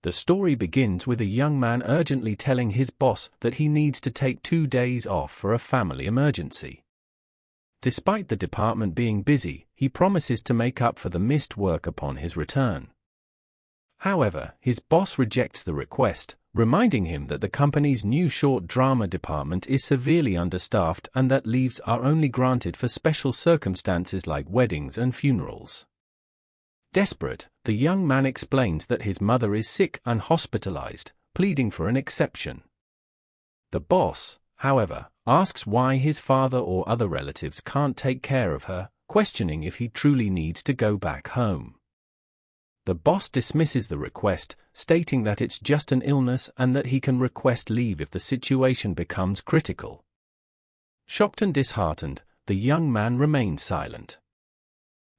The story begins with a young man urgently telling his boss that he needs to take 2 days off for a family emergency. Despite the department being busy, he promises to make up for the missed work upon his return. However, his boss rejects the request, reminding him that the company's new short drama department is severely understaffed and that leaves are only granted for special circumstances like weddings and funerals. Desperate, the young man explains that his mother is sick and hospitalized, pleading for an exception. The boss, however, asks why his father or other relatives can't take care of her, questioning if he truly needs to go back home. The boss dismisses the request, stating that it's just an illness and that he can request leave if the situation becomes critical. Shocked and disheartened, the young man remains silent.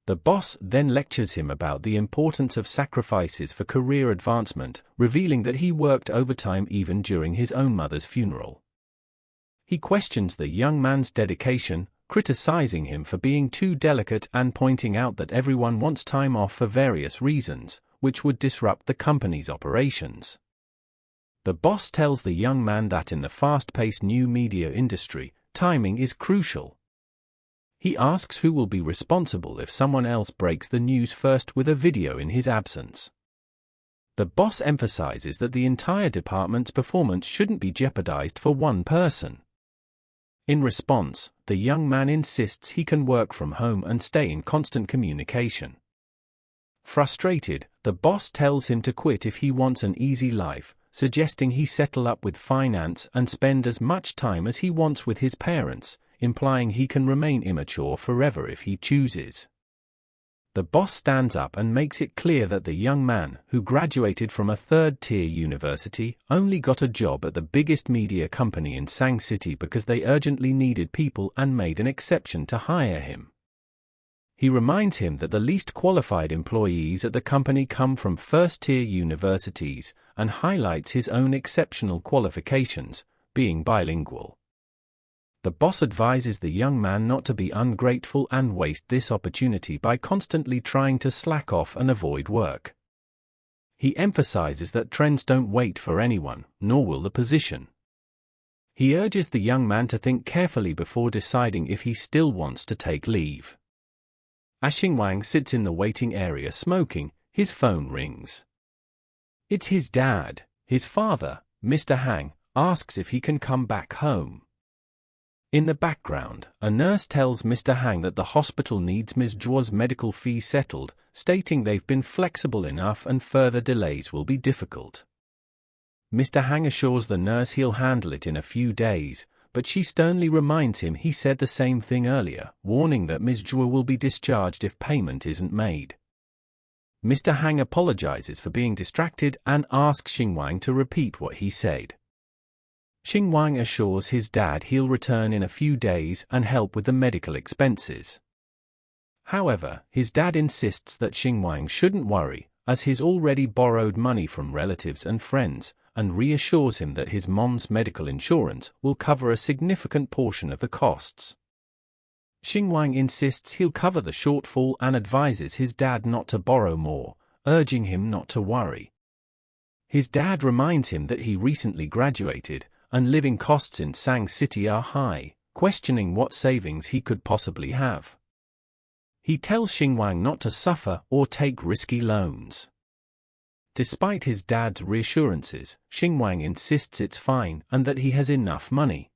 The boss then lectures him about the importance of sacrifices for career advancement, revealing that he worked overtime even during his own mother's funeral. He questions the young man's dedication, criticizing him for being too delicate and pointing out that everyone wants time off for various reasons, which would disrupt the company's operations. The boss tells the young man that in the fast-paced new media industry, timing is crucial. He asks who will be responsible if someone else breaks the news first with a video in his absence. The boss emphasizes that the entire department's performance shouldn't be jeopardized for one person. In response, the young man insists he can work from home and stay in constant communication. Frustrated, the boss tells him to quit if he wants an easy life, suggesting he settle up with finance and spend as much time as he wants with his parents, implying he can remain immature forever if he chooses. The boss stands up and makes it clear that the young man, who graduated from a third-tier university, only got a job at the biggest media company in Sang City because they urgently needed people and made an exception to hire him. He reminds him that the least qualified employees at the company come from first-tier universities and highlights his own exceptional qualifications, being bilingual. The boss advises the young man not to be ungrateful and waste this opportunity by constantly trying to slack off and avoid work. He emphasizes that trends don't wait for anyone, nor will the position. He urges the young man to think carefully before deciding if he still wants to take leave. As Xingwang sits in the waiting area smoking, his phone rings. It's his dad. His father, Mr. Hang, asks if he can come back home. In the background, a nurse tells Mr. Hang that the hospital needs Ms. Zhuo's medical fee settled, stating they've been flexible enough and further delays will be difficult. Mr. Hang assures the nurse he'll handle it in a few days, but she sternly reminds him he said the same thing earlier, warning that Ms. Zhuo will be discharged if payment isn't made. Mr. Hang apologizes for being distracted and asks Xingwang to repeat what he said. Xingwang assures his dad he'll return in a few days and help with the medical expenses. However, his dad insists that Xingwang shouldn't worry, as he's already borrowed money from relatives and friends, and reassures him that his mom's medical insurance will cover a significant portion of the costs. Xingwang insists he'll cover the shortfall and advises his dad not to borrow more, urging him not to worry. His dad reminds him that he recently graduated, and living costs in Sang City are high, questioning what savings he could possibly have. He tells Xingwang not to suffer or take risky loans. Despite his dad's reassurances, Xingwang insists it's fine and that he has enough money.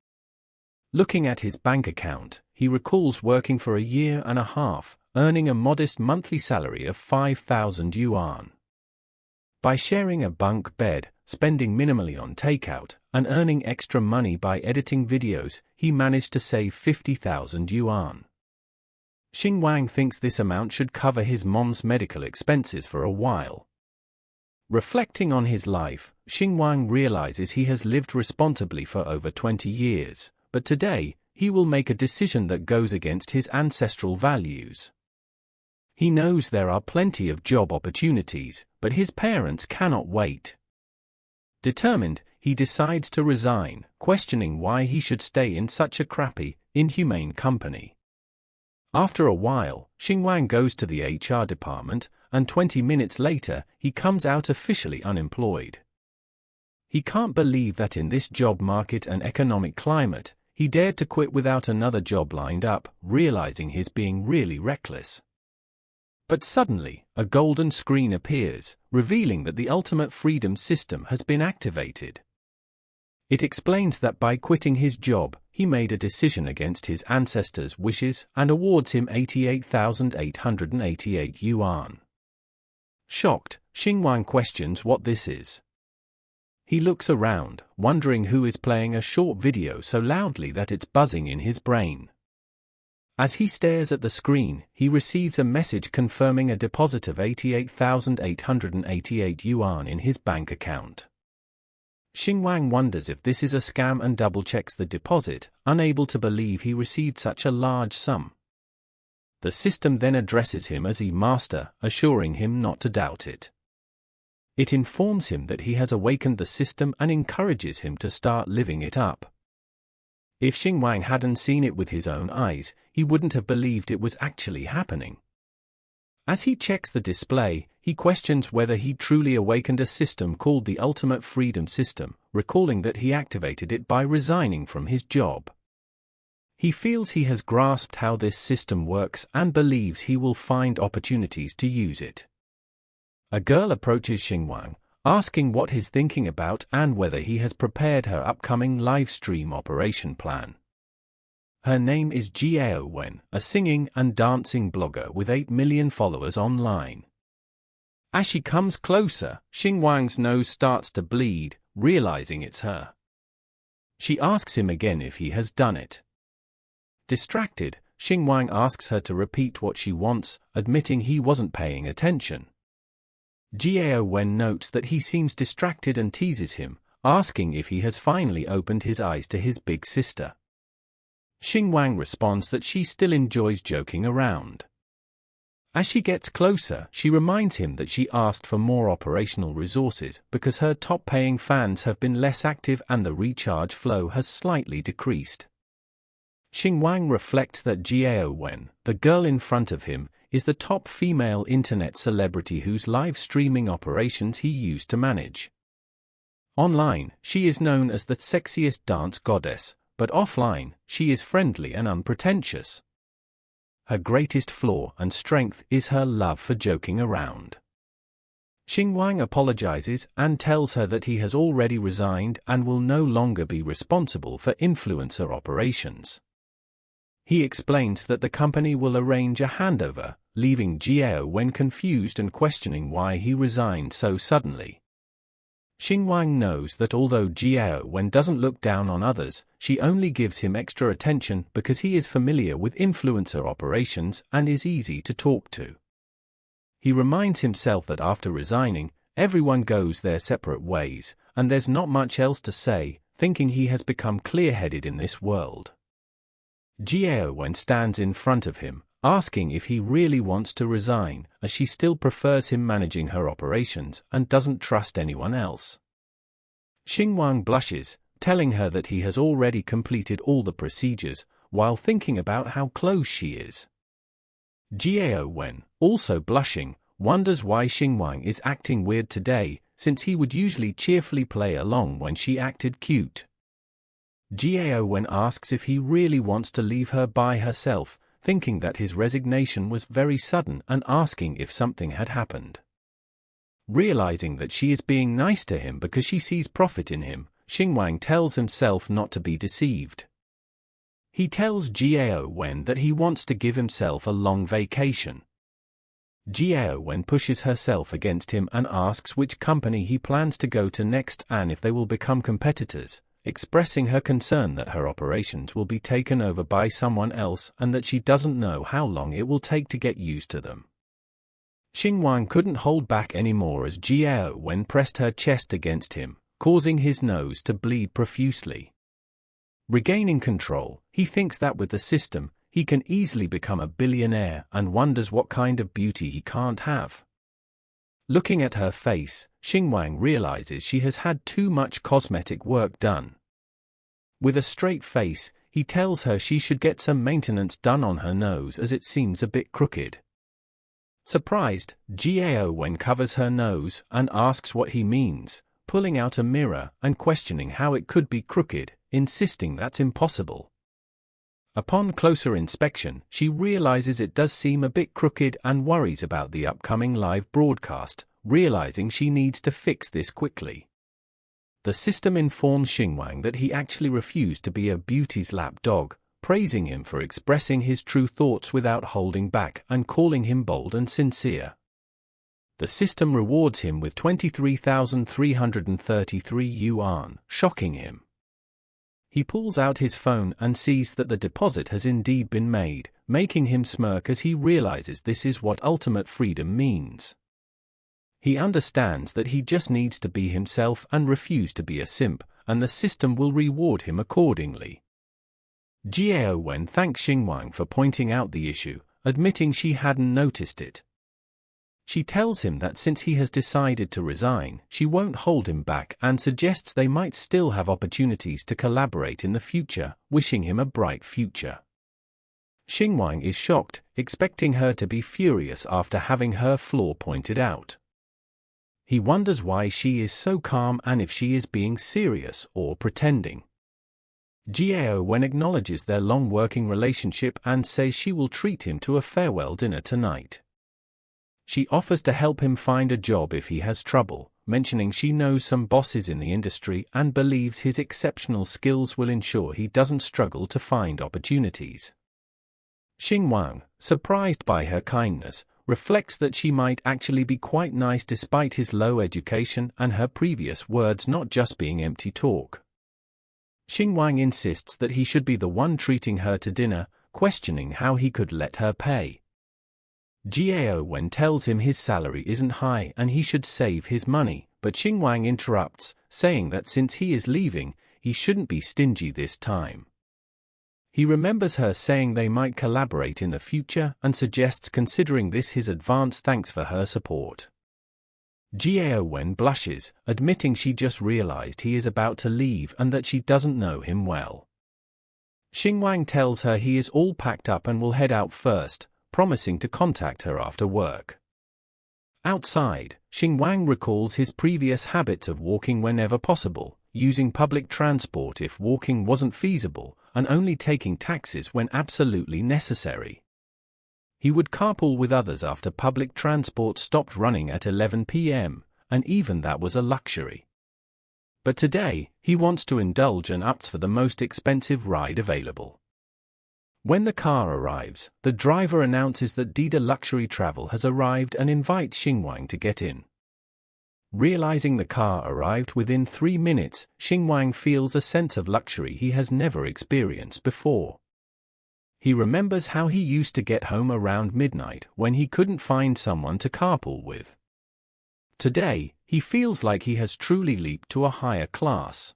Looking at his bank account, he recalls working for a year and a half, earning a modest monthly salary of 5,000 yuan. By sharing a bunk bed, spending minimally on takeout, and earning extra money by editing videos, he managed to save 50,000 yuan. Xingwang thinks this amount should cover his mom's medical expenses for a while. Reflecting on his life, Xingwang realizes he has lived responsibly for over 20 years, but today, he will make a decision that goes against his ancestral values. He knows there are plenty of job opportunities, but his parents cannot wait. Determined, he decides to resign, questioning why he should stay in such a crappy, inhumane company. After a while, Xingwang goes to the HR department and 20 minutes later, he comes out officially unemployed. He can't believe that in this job market and economic climate, he dared to quit without another job lined up, realizing he's being really reckless. But suddenly, a golden screen appears, revealing that the ultimate freedom system has been activated. It explains that by quitting his job, he made a decision against his ancestors' wishes and awards him 88,888 yuan. Shocked, Xingwang questions what this is. He looks around, wondering who is playing a short video so loudly that it's buzzing in his brain. As he stares at the screen, he receives a message confirming a deposit of 88,888 yuan in his bank account. Xingwang wonders if this is a scam and double-checks the deposit, unable to believe he received such a large sum. The system then addresses him as a master, assuring him not to doubt it. It informs him that he has awakened the system and encourages him to start living it up. If Xingwang hadn't seen it with his own eyes, he wouldn't have believed it was actually happening. As he checks the display, he questions whether he truly awakened a system called the Ultimate Freedom System, recalling that he activated it by resigning from his job. He feels he has grasped how this system works and believes he will find opportunities to use it. A girl approaches Xingwang, asking what he's thinking about and whether he has prepared her upcoming live stream operation plan. Her name is Jiao Wen, a singing and dancing blogger with 8 million followers online. As she comes closer, Xingwang's nose starts to bleed, realizing it's her. She asks him again if he has done it. Distracted, Xingwang asks her to repeat what she wants, admitting he wasn't paying attention. Jiao Wen notes that he seems distracted and teases him, asking if he has finally opened his eyes to his big sister. Xingwang responds that she still enjoys joking around. As she gets closer, she reminds him that she asked for more operational resources because her top-paying fans have been less active and the recharge flow has slightly decreased. Xingwang reflects that Jiao Wen, the girl in front of him, is the top female internet celebrity whose live streaming operations he used to manage. Online, she is known as the sexiest dance goddess, but offline, she is friendly and unpretentious. Her greatest flaw and strength is her love for joking around. Xingwang apologizes and tells her that he has already resigned and will no longer be responsible for influencer operations. He explains that the company will arrange a handover, leaving Jiao Wen confused and questioning why he resigned so suddenly. Xingwang knows that although Jiao Wen doesn't look down on others, she only gives him extra attention because he is familiar with influencer operations and is easy to talk to. He reminds himself that after resigning, everyone goes their separate ways, and there's not much else to say, thinking he has become clear-headed in this world. Jiao Wen stands in front of him, asking if he really wants to resign, as she still prefers him managing her operations and doesn't trust anyone else. Xingwang blushes, telling her that he has already completed all the procedures, while thinking about how close she is. Jiao Wen, also blushing, wonders why Xingwang is acting weird today, since he would usually cheerfully play along when she acted cute. Jiao Wen asks if he really wants to leave her by herself, thinking that his resignation was very sudden and asking if something had happened. Realizing that she is being nice to him because she sees profit in him, Xingwang tells himself not to be deceived. He tells Jiao Wen that he wants to give himself a long vacation. Jiao Wen pushes herself against him and asks which company he plans to go to next and if they will become competitors, expressing her concern that her operations will be taken over by someone else and that she doesn't know how long it will take to get used to them. Xingwang couldn't hold back anymore as Jiao Wen pressed her chest against him, causing his nose to bleed profusely. Regaining control, he thinks that with the system, he can easily become a billionaire and wonders what kind of beauty he can't have. Looking at her face, Xingwang realizes she has had too much cosmetic work done. With a straight face, he tells her she should get some maintenance done on her nose as it seems a bit crooked. Surprised, Gao Wen covers her nose and asks what he means, pulling out a mirror and questioning how it could be crooked, insisting that's impossible. Upon closer inspection, she realizes it does seem a bit crooked and worries about the upcoming live broadcast, realizing she needs to fix this quickly. The system informs Xingwang that he actually refused to be a beauty's lapdog, praising him for expressing his true thoughts without holding back and calling him bold and sincere. The system rewards him with 23,333 yuan, shocking him. He pulls out his phone and sees that the deposit has indeed been made, making him smirk as he realizes this is what ultimate freedom means. He understands that he just needs to be himself and refuse to be a simp, and the system will reward him accordingly. Gao Wen thanks Xingwang for pointing out the issue, admitting she hadn't noticed it. She tells him that since he has decided to resign, she won't hold him back and suggests they might still have opportunities to collaborate in the future, wishing him a bright future. Xingwang is shocked, expecting her to be furious after having her flaw pointed out. He wonders why she is so calm and if she is being serious or pretending. Gao Wen acknowledges their long working relationship and says she will treat him to a farewell dinner tonight. She offers to help him find a job if he has trouble, mentioning she knows some bosses in the industry and believes his exceptional skills will ensure he doesn't struggle to find opportunities. Xingwang, surprised by her kindness, reflects that she might actually be quite nice despite his low education and her previous words not just being empty talk. Xingwang insists that he should be the one treating her to dinner, questioning how he could let her pay. Gao Wen tells him his salary isn't high and he should save his money, but Xingwang interrupts, saying that since he is leaving, he shouldn't be stingy this time. He remembers her saying they might collaborate in the future and suggests considering this his advance thanks for her support. Gao Wen blushes, admitting she just realized he is about to leave and that she doesn't know him well. Xingwang tells her he is all packed up and will head out first, promising to contact her after work. Outside, Xingwang recalls his previous habits of walking whenever possible, using public transport if walking wasn't feasible, and only taking taxis when absolutely necessary. He would carpool with others after public transport stopped running at 11 p.m., and even that was a luxury. But today, he wants to indulge and opts for the most expensive ride available. When the car arrives, the driver announces that Dida Luxury Travel has arrived and invites Xingwang to get in. Realizing the car arrived within 3 minutes, Xingwang feels a sense of luxury he has never experienced before. He remembers how he used to get home around midnight when he couldn't find someone to carpool with. Today, he feels like he has truly leaped to a higher class.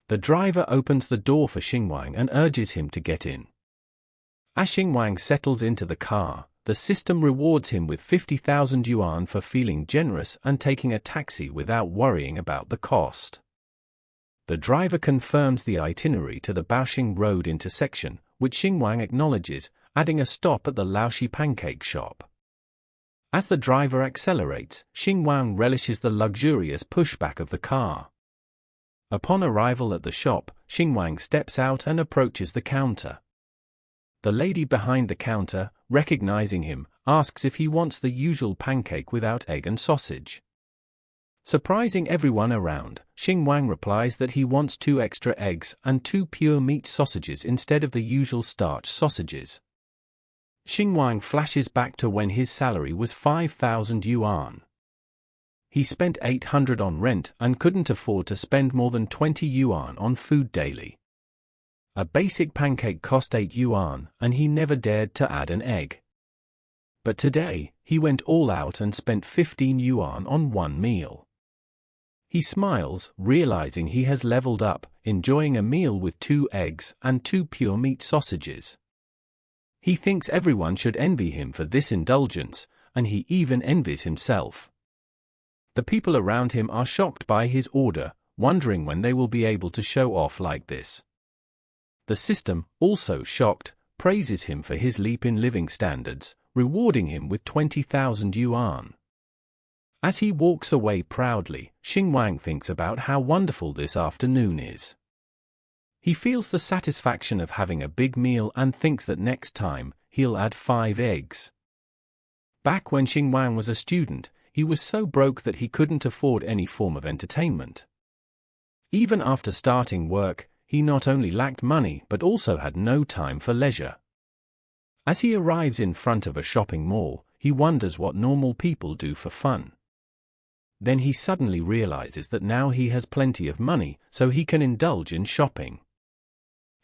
The driver opens the door for Xingwang and urges him to get in. As Xingwang settles into the car, the system rewards him with 50,000 yuan for feeling generous and taking a taxi without worrying about the cost. The driver confirms the itinerary to the Baoxing Road intersection, which Xingwang acknowledges, adding a stop at the Laoshi pancake shop. As the driver accelerates, Xingwang relishes the luxurious pushback of the car. Upon arrival at the shop, Xingwang steps out and approaches the counter. The lady behind the counter, recognizing him, asks if he wants the usual pancake without egg and sausage. Surprising everyone around, Xingwang replies that he wants 2 extra eggs and 2 pure meat sausages instead of the usual starch sausages. Xingwang flashes back to when his salary was 5,000 yuan. He spent 800 on rent and couldn't afford to spend more than 20 yuan on food daily. A basic pancake cost 8 yuan, and he never dared to add an egg. But today, he went all out and spent 15 yuan on one meal. He smiles, realizing he has leveled up, enjoying a meal with 2 eggs and 2 pure meat sausages. He thinks everyone should envy him for this indulgence, and he even envies himself. The people around him are shocked by his order, wondering when they will be able to show off like this. The system, also shocked, praises him for his leap in living standards, rewarding him with 20,000 yuan. As he walks away proudly, Xingwang thinks about how wonderful this afternoon is. He feels the satisfaction of having a big meal and thinks that next time, he'll add 5 eggs. Back when Xingwang was a student, he was so broke that he couldn't afford any form of entertainment. Even after starting work, he not only lacked money but also had no time for leisure. As he arrives in front of a shopping mall, he wonders what normal people do for fun. Then he suddenly realizes that now he has plenty of money, so he can indulge in shopping.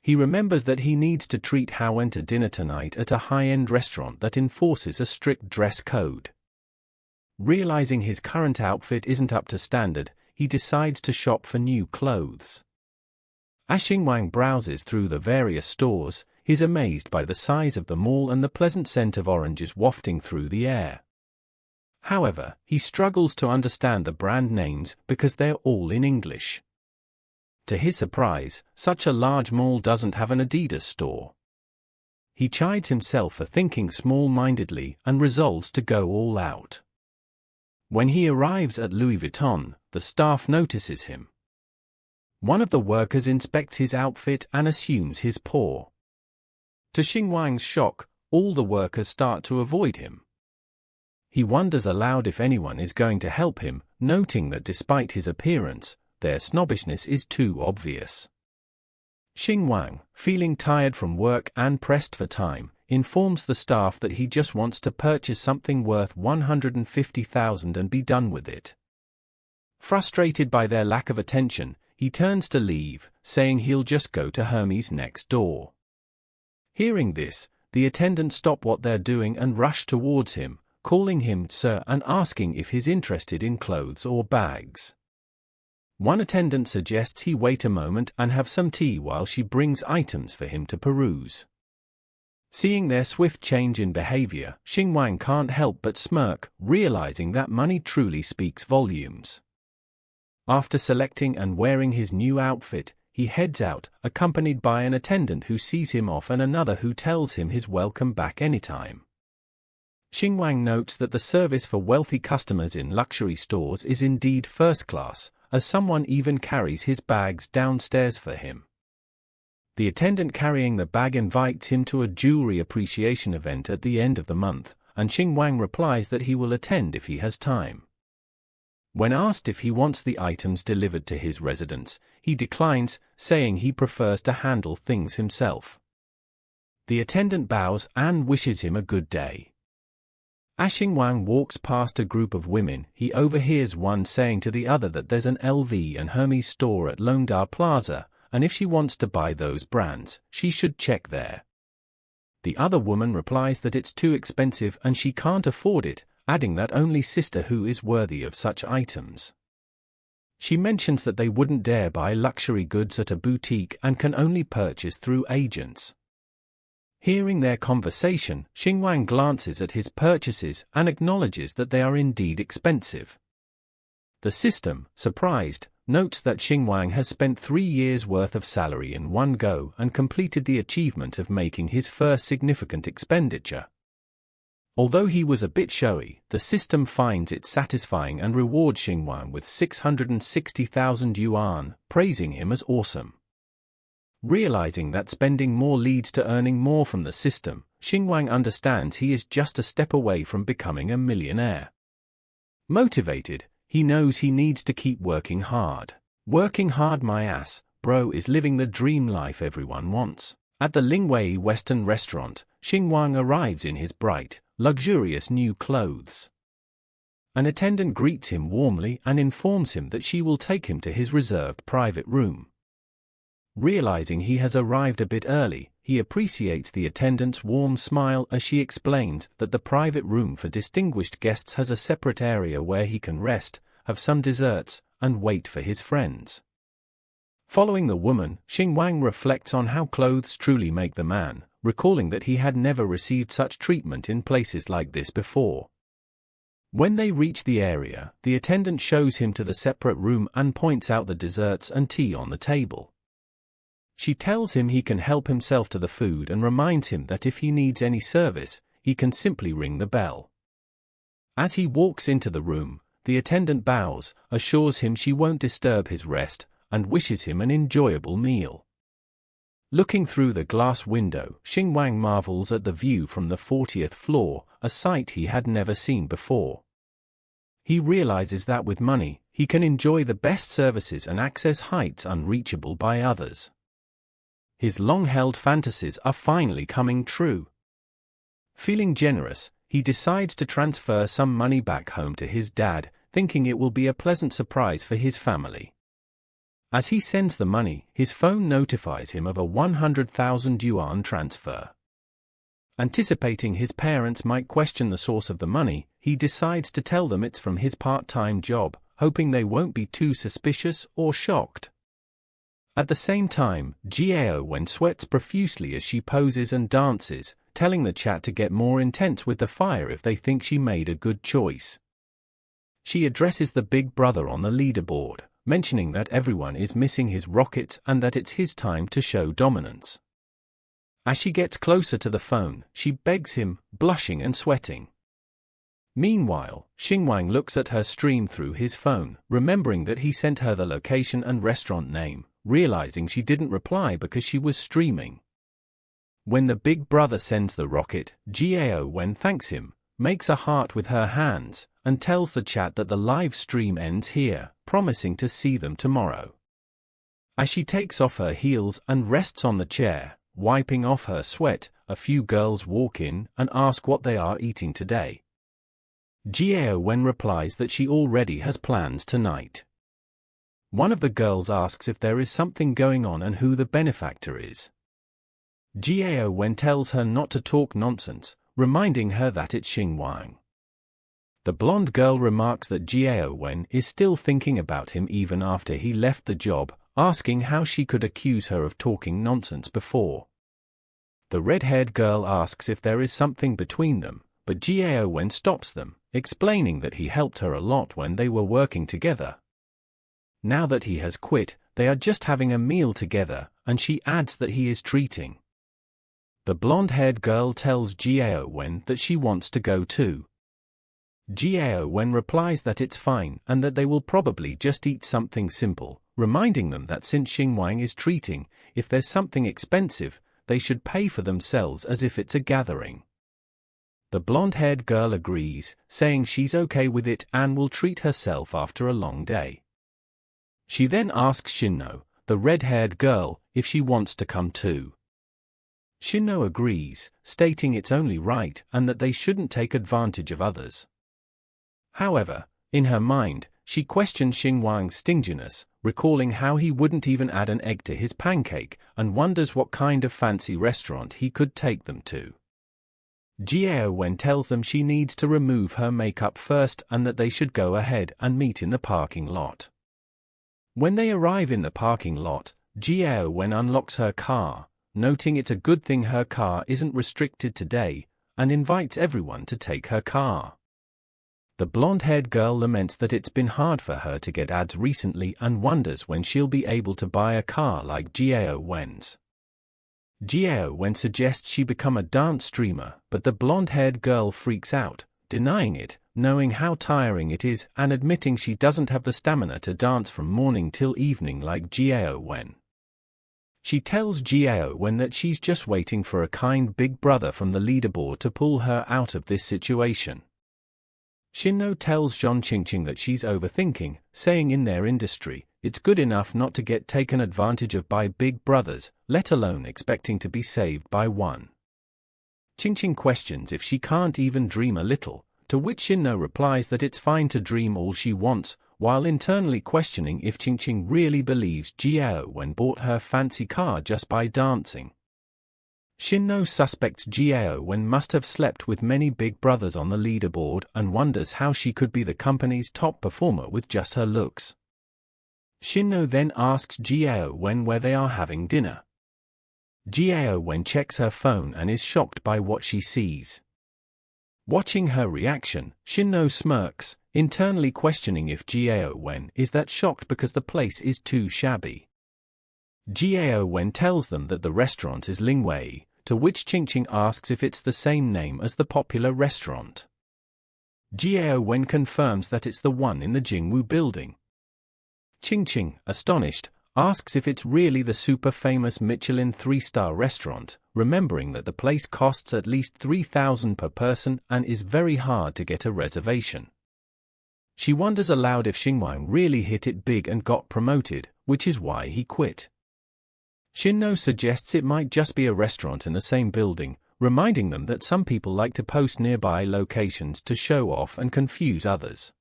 He remembers that he needs to treat Howen to dinner tonight at a high-end restaurant that enforces a strict dress code. Realizing his current outfit isn't up to standard, he decides to shop for new clothes. As Xingwang browses through the various stores, he's amazed by the size of the mall and the pleasant scent of oranges wafting through the air. However, he struggles to understand the brand names because they're all in English. To his surprise, such a large mall doesn't have an Adidas store. He chides himself for thinking small-mindedly and resolves to go all out. When he arrives at Louis Vuitton, the staff notices him. One of the workers inspects his outfit and assumes his paw. To Xingwang's shock, all the workers start to avoid him. He wonders aloud if anyone is going to help him, noting that despite his appearance, their snobbishness is too obvious. Xingwang, feeling tired from work and pressed for time, informs the staff that he just wants to purchase something worth 150,000 and be done with it. Frustrated by their lack of attention, he turns to leave, saying he'll just go to Hermes next door. Hearing this, the attendants stop what they're doing and rush towards him, calling him sir and asking if he's interested in clothes or bags. One attendant suggests he wait a moment and have some tea while she brings items for him to peruse. Seeing their swift change in behavior, Xingwang can't help but smirk, realizing that money truly speaks volumes. After selecting and wearing his new outfit, he heads out, accompanied by an attendant who sees him off and another who tells him he's welcome back anytime. Xingwang notes that the service for wealthy customers in luxury stores is indeed first class, as someone even carries his bags downstairs for him. The attendant carrying the bag invites him to a jewelry appreciation event at the end of the month, and Xingwang replies that he will attend if he has time. When asked if he wants the items delivered to his residence, he declines, saying he prefers to handle things himself. The attendant bows and wishes him a good day. As Xingwang walks past a group of women, he overhears one saying to the other that there's an LV and Hermes store at Longda Plaza, and if she wants to buy those brands, she should check there. The other woman replies that it's too expensive and she can't afford it, adding that only Sister Who is worthy of such items. She mentions that they wouldn't dare buy luxury goods at a boutique and can only purchase through agents. Hearing their conversation, Xingwang glances at his purchases and acknowledges that they are indeed expensive. The system, surprised, notes that Xingwang has spent 3 years' worth of salary in one go and completed the achievement of making his first significant expenditure. Although he was a bit showy, the system finds it satisfying and rewards Xingwang with 660,000 yuan, praising him as awesome. Realizing that spending more leads to earning more from the system, Xingwang understands he is just a step away from becoming a millionaire. Motivated, he knows he needs to keep working hard. Working hard my ass, bro is living the dream life everyone wants. At the Lingwei Western restaurant, Xingwang arrives in his bright, luxurious new clothes. An attendant greets him warmly and informs him that she will take him to his reserved private room. Realizing he has arrived a bit early, he appreciates the attendant's warm smile as she explains that the private room for distinguished guests has a separate area where he can rest, have some desserts, and wait for his friends. Following the woman, Xingwang reflects on how clothes truly make the man, recalling that he had never received such treatment in places like this before. When they reach the area, the attendant shows him to the separate room and points out the desserts and tea on the table. She tells him he can help himself to the food and reminds him that if he needs any service, he can simply ring the bell. As he walks into the room, the attendant bows, assures him she won't disturb his rest, and wishes him an enjoyable meal. Looking through the glass window, Xingwang marvels at the view from the 40th floor, a sight he had never seen before. He realizes that with money, he can enjoy the best services and access heights unreachable by others. His long-held fantasies are finally coming true. Feeling generous, he decides to transfer some money back home to his dad, thinking it will be a pleasant surprise for his family. As he sends the money, his phone notifies him of a 100,000 yuan transfer. Anticipating his parents might question the source of the money, he decides to tell them it's from his part-time job, hoping they won't be too suspicious or shocked. At the same time, Jiao sweats profusely as she poses and dances, telling the chat to get more intense with the fire if they think she made a good choice. She addresses the big brother on the leaderboard, mentioning that everyone is missing his rockets and that it's his time to show dominance. As she gets closer to the phone, she begs him, blushing and sweating. Meanwhile, Xingwang looks at her stream through his phone, remembering that he sent her the location and restaurant name, realizing she didn't reply because she was streaming. When the big brother sends the rocket, Jiao thanks him, makes a heart with her hands, and tells the chat that the live stream ends here, promising to see them tomorrow. As she takes off her heels and rests on the chair, wiping off her sweat, a few girls walk in and ask what they are eating today. Jiao replies that she already has plans tonight. One of the girls asks if there is something going on and who the benefactor is. Jiao tells her not to talk nonsense, reminding her that it's Xingwang. The blonde girl remarks that Jiao is still thinking about him even after he left the job, asking how she could accuse her of talking nonsense before. The red-haired girl asks if there is something between them, but Jiao stops them, explaining that he helped her a lot when they were working together. Now that he has quit, they are just having a meal together, and she adds that he is treating. The blonde-haired girl tells Jiao that she wants to go too. Jiao replies that it's fine and that they will probably just eat something simple, reminding them that since Xingwang is treating, if there's something expensive, they should pay for themselves as if it's a gathering. The blonde-haired girl agrees, saying she's okay with it and will treat herself after a long day. She then asks Shinno, the red-haired girl, if she wants to come too. Shinno agrees, stating it's only right and that they shouldn't take advantage of others. However, in her mind, she questions Xingwang's stinginess, recalling how he wouldn't even add an egg to his pancake, and wonders what kind of fancy restaurant he could take them to. Jiao tells them she needs to remove her makeup first and that they should go ahead and meet in the parking lot. When they arrive in the parking lot, Jiao unlocks her car, noting it's a good thing her car isn't restricted today, and invites everyone to take her car. The blonde-haired girl laments that it's been hard for her to get ads recently and wonders when she'll be able to buy a car like Jiao. Jiao suggests she become a dance streamer, but the blonde-haired girl freaks out, denying it, knowing how tiring it is and admitting she doesn't have the stamina to dance from morning till evening like Jiao. She tells Jiao that she's just waiting for a kind big brother from the leaderboard to pull her out of this situation. Shinno tells Zhongqingqing that she's overthinking, saying in their industry, it's good enough not to get taken advantage of by big brothers, let alone expecting to be saved by one. Qingqing questions if she can't even dream a little, to which Shinno replies that it's fine to dream all she wants, while internally questioning if Qingqing really believes Jiao bought her fancy car just by dancing. Shinno suspects Jiao must have slept with many big brothers on the leaderboard and wonders how she could be the company's top performer with just her looks. Shinno then asks Jiao where they are having dinner. Jiao checks her phone and is shocked by what she sees. Watching her reaction, Shinno smirks, internally questioning if Jiao is that shocked because the place is too shabby. Jiao tells them that the restaurant is Lingwei, to which Qingqing asks if it's the same name as the popular restaurant. Jiao Wen confirms that it's the one in the Jingwu building. Qingqing, astonished, asks if it's really the super famous Michelin 3-star restaurant, remembering that the place costs at least 3,000 per person and is very hard to get a reservation. She wonders aloud if Xingwang really hit it big and got promoted, which is why he quit. Shinno suggests it might just be a restaurant in the same building, reminding them that some people like to post nearby locations to show off and confuse others.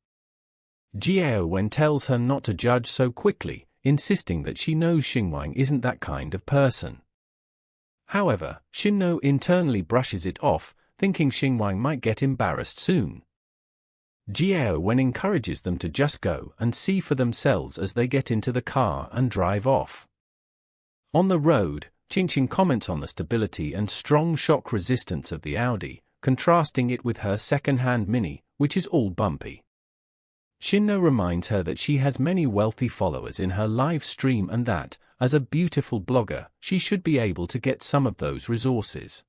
Jiao Wen tells her not to judge so quickly, insisting that she knows Xingwang isn't that kind of person. However, Shinno internally brushes it off, thinking Xingwang might get embarrassed soon. Jiao Wen encourages them to just go and see for themselves as they get into the car and drive off. On the road, Qingqing comments on the stability and strong shock resistance of the Audi, contrasting it with her second-hand Mini, which is all bumpy. Shinno reminds her that she has many wealthy followers in her live stream and that, as a beautiful blogger, she should be able to get some of those resources.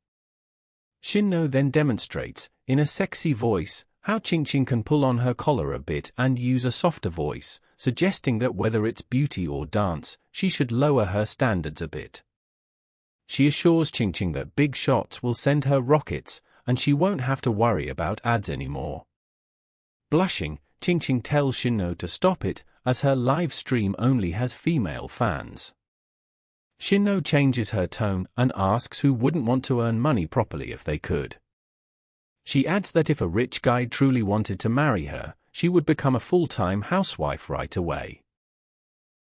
Shinno then demonstrates, in a sexy voice, how Qingqing can pull on her collar a bit and use a softer voice, suggesting that whether it's beauty or dance, she should lower her standards a bit. She assures Qingqing that big shots will send her rockets, and she won't have to worry about ads anymore. Blushing, Qingqing tells Shinno to stop it, as her live stream only has female fans. Shinno changes her tone and asks who wouldn't want to earn money properly if they could. She adds that if a rich guy truly wanted to marry her, she would become a full-time housewife right away.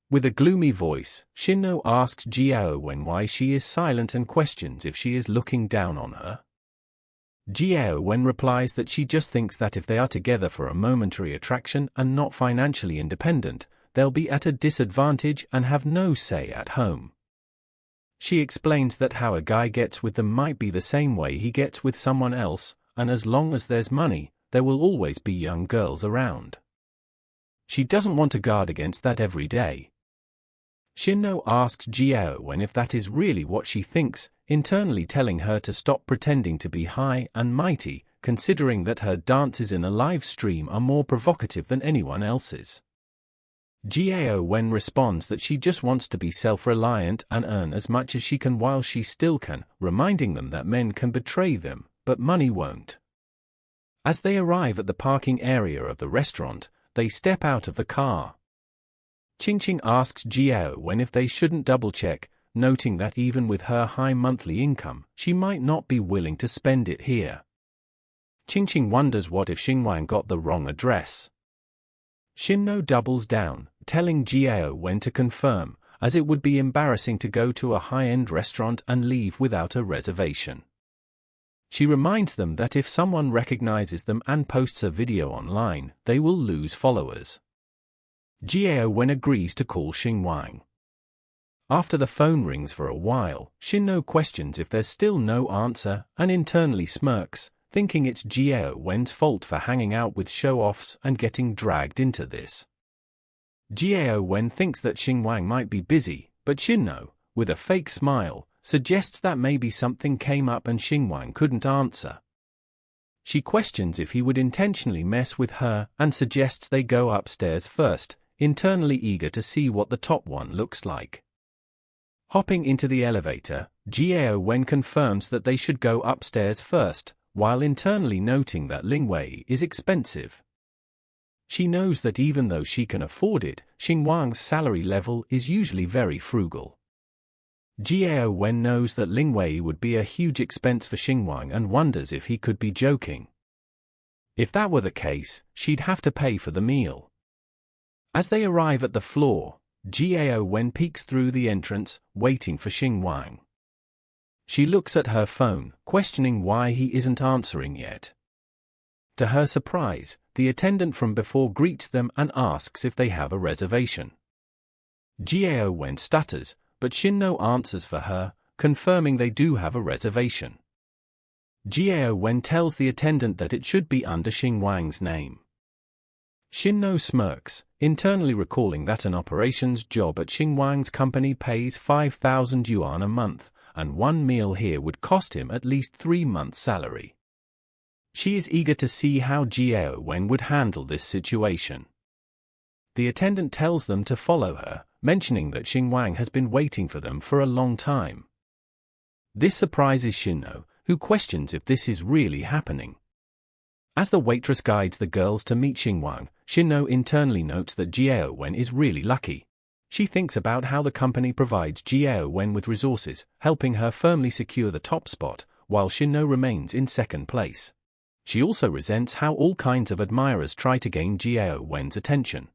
With a gloomy voice, Shinno asks Jiao Wen why she is silent and questions if she is looking down on her. Jiao Wen replies that she just thinks that if they are together for a momentary attraction and not financially independent, they'll be at a disadvantage and have no say at home. She explains that how a guy gets with them might be the same way he gets with someone else, and as long as there's money, there will always be young girls around. She doesn't want to guard against that every day. Shinno asks Jiao Wen if that is really what she thinks, internally telling her to stop pretending to be high and mighty, considering that her dances in a live stream are more provocative than anyone else's. Jiao Wen responds that she just wants to be self-reliant and earn as much as she can while she still can, reminding them that men can betray them, but money won't. As they arrive at the parking area of the restaurant, they step out of the car. Qingqing asks Jiao Wen if they shouldn't double-check, noting that even with her high monthly income, she might not be willing to spend it here. Qingqing wonders what if Xingwang got the wrong address. Shinno doubles down, telling Jiao Wen to confirm, as it would be embarrassing to go to a high-end restaurant and leave without a reservation. She reminds them that if someone recognizes them and posts a video online, they will lose followers. Jiao Wen agrees to call Xingwang. After the phone rings for a while, Shinno questions if there's still no answer and internally smirks, thinking it's Jiao Wen's fault for hanging out with show-offs and getting dragged into this. Jiao Wen thinks that Xingwang might be busy, but Shinno, with a fake smile, suggests that maybe something came up and Xingwang couldn't answer. She questions if he would intentionally mess with her and suggests they go upstairs first, internally eager to see what the top one looks like. Hopping into the elevator, Jiao Wen confirms that they should go upstairs first, while internally noting that Lingwei is expensive. She knows that even though she can afford it, Xingwang's salary level is usually very frugal. Jiao Wen knows that Lingwei would be a huge expense for Xingwang and wonders if he could be joking. If that were the case, she'd have to pay for the meal. As they arrive at the floor, Jiao Wen peeks through the entrance, waiting for Xingwang. She looks at her phone, questioning why he isn't answering yet. To her surprise, the attendant from before greets them and asks if they have a reservation. Jiao Wen stutters, but Shinno answers for her, confirming they do have a reservation. Jiao Wen tells the attendant that it should be under Xingwang's name. Shinno smirks, internally recalling that an operations job at Xingwang's company pays 5,000 yuan a month, and one meal here would cost him at least 3 months' salary. She is eager to see how Wen would handle this situation. The attendant tells them to follow her, mentioning that Xingwang has been waiting for them for a long time. This surprises Shinno, who questions if this is really happening. As the waitress guides the girls to meet Xingwang, Shinno internally notes that Wen is really lucky. She thinks about how the company provides Wen with resources, helping her firmly secure the top spot, while Shinno remains in second place. She also resents how all kinds of admirers try to gain Wen's attention.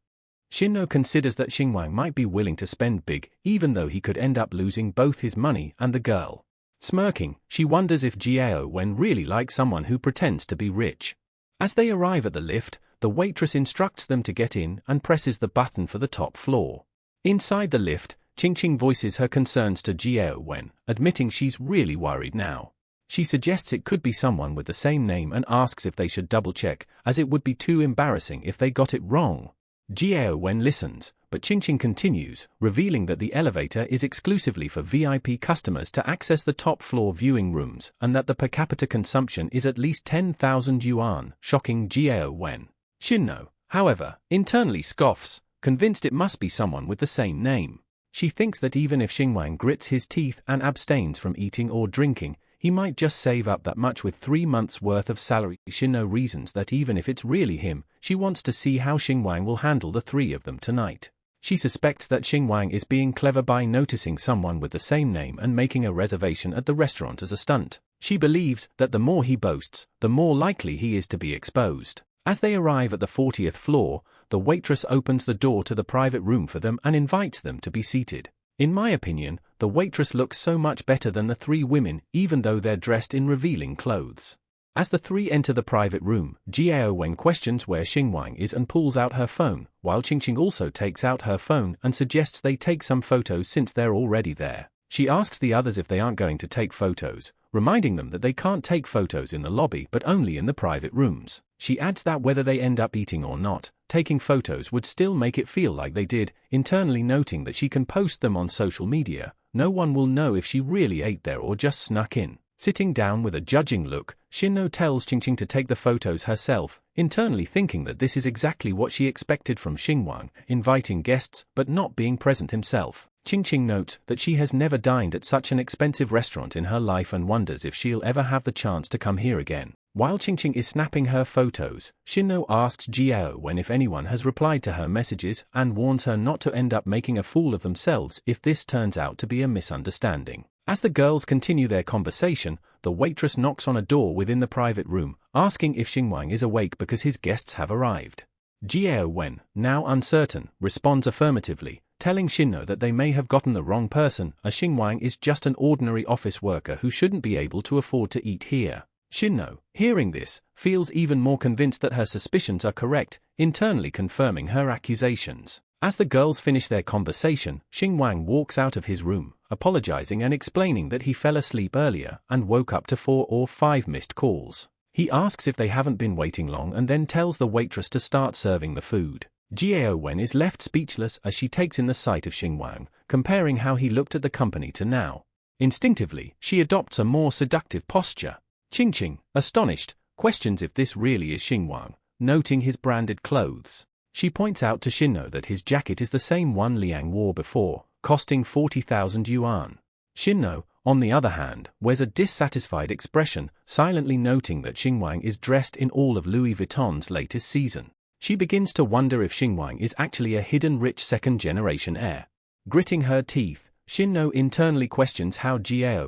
Shinno considers that Xingwang might be willing to spend big, even though he could end up losing both his money and the girl. Smirking, she wonders if Wen really likes someone who pretends to be rich. As they arrive at the lift, the waitress instructs them to get in and presses the button for the top floor. Inside the lift, Qingqing voices her concerns to Wen, admitting she's really worried now. She suggests it could be someone with the same name and asks if they should double-check, as it would be too embarrassing if they got it wrong. Wen listens, but Qingqing continues, revealing that the elevator is exclusively for VIP customers to access the top-floor viewing rooms and that the per capita consumption is at least 10,000 yuan, shocking Wen. Shinno, however, internally scoffs, convinced it must be someone with the same name. She thinks that even if Xingwang grits his teeth and abstains from eating or drinking, he might just save up that much with 3 months' worth of salary. Shinno reasons that even if it's really him, she wants to see how Xingwang will handle the 3 of them tonight. She suspects that Xingwang is being clever by noticing someone with the same name and making a reservation at the restaurant as a stunt. She believes that the more he boasts, the more likely he is to be exposed. As they arrive at the 40th floor, the waitress opens the door to the private room for them and invites them to be seated. In my opinion, the waitress looks so much better than the 3 women, even though they're dressed in revealing clothes. As the 3 enter the private room, Wen questions where Xingwang is and pulls out her phone, while Qingqing also takes out her phone and suggests they take some photos since they're already there. She asks the others if they aren't going to take photos, reminding them that they can't take photos in the lobby but only in the private rooms. She adds that whether they end up eating or not, taking photos would still make it feel like they did, internally noting that she can post them on social media. No one will know if she really ate there or just snuck in. Sitting down with a judging look, Shinno tells Qingqing to take the photos herself, internally thinking that this is exactly what she expected from Xingwang, inviting guests but not being present himself. Qingqing notes that she has never dined at such an expensive restaurant in her life and wonders if she'll ever have the chance to come here again. While Qingqing is snapping her photos, Shinno asks Wen if anyone has replied to her messages and warns her not to end up making a fool of themselves if this turns out to be a misunderstanding. As the girls continue their conversation, the waitress knocks on a door within the private room, asking if Xingwang is awake because his guests have arrived. Wen, now uncertain, responds affirmatively, telling Shinno that they may have gotten the wrong person, as Xingwang is just an ordinary office worker who shouldn't be able to afford to eat here. Shinno, hearing this, feels even more convinced that her suspicions are correct, internally confirming her accusations. As the girls finish their conversation, Xingwang walks out of his room, apologizing and explaining that he fell asleep earlier and woke up to 4 or 5 missed calls. He asks if they haven't been waiting long and then tells the waitress to start serving the food. Wen is left speechless as she takes in the sight of Xingwang, comparing how he looked at the company to now. Instinctively, she adopts a more seductive posture. Qingqing, astonished, questions if this really is Xingwang, noting his branded clothes. She points out to Shinno that his jacket is the same one Liang wore before, costing 40,000 yuan. Shinno, on the other hand, wears a dissatisfied expression, silently noting that Xingwang is dressed in all of Louis Vuitton's latest season. She begins to wonder if Xingwang is actually a hidden rich second-generation heir. Gritting her teeth, Shinno internally questions how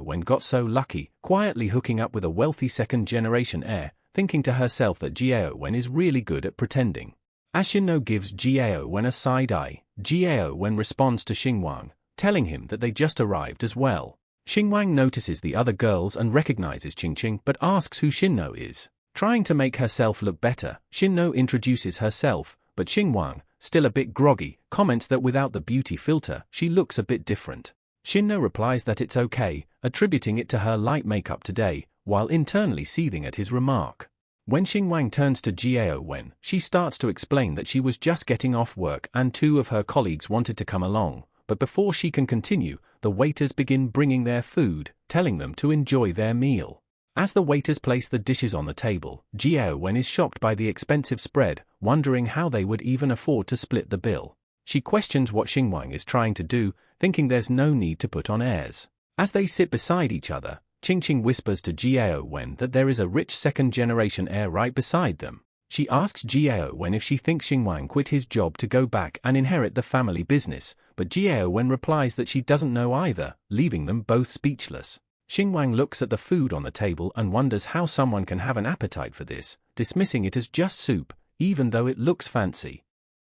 Wen got so lucky, quietly hooking up with a wealthy second-generation heir, thinking to herself that Wen is really good at pretending. As Shinno gives Wen a side eye, Wen responds to Xingwang, telling him that they just arrived as well. Xingwang notices the other girls and recognizes Qingqing but asks who Shinno is. Trying to make herself look better, Shinno introduces herself, but Xingwang, still a bit groggy, comments that without the beauty filter, she looks a bit different. Shinno replies that it's okay, attributing it to her light makeup today, while internally seething at his remark. When Xingwang turns to Wen, she starts to explain that she was just getting off work and 2 of her colleagues wanted to come along, but before she can continue, the waiters begin bringing their food, telling them to enjoy their meal. As the waiters place the dishes on the table, Wen is shocked by the expensive spread, wondering how they would even afford to split the bill. She questions what Xingwang is trying to do, thinking there's no need to put on airs. As they sit beside each other, Qingqing whispers to Wen that there is a rich second-generation heir right beside them. She asks Wen if she thinks Xingwang quit his job to go back and inherit the family business, but Wen replies that she doesn't know either, leaving them both speechless. Xingwang looks at the food on the table and wonders how someone can have an appetite for this, dismissing it as just soup, even though it looks fancy.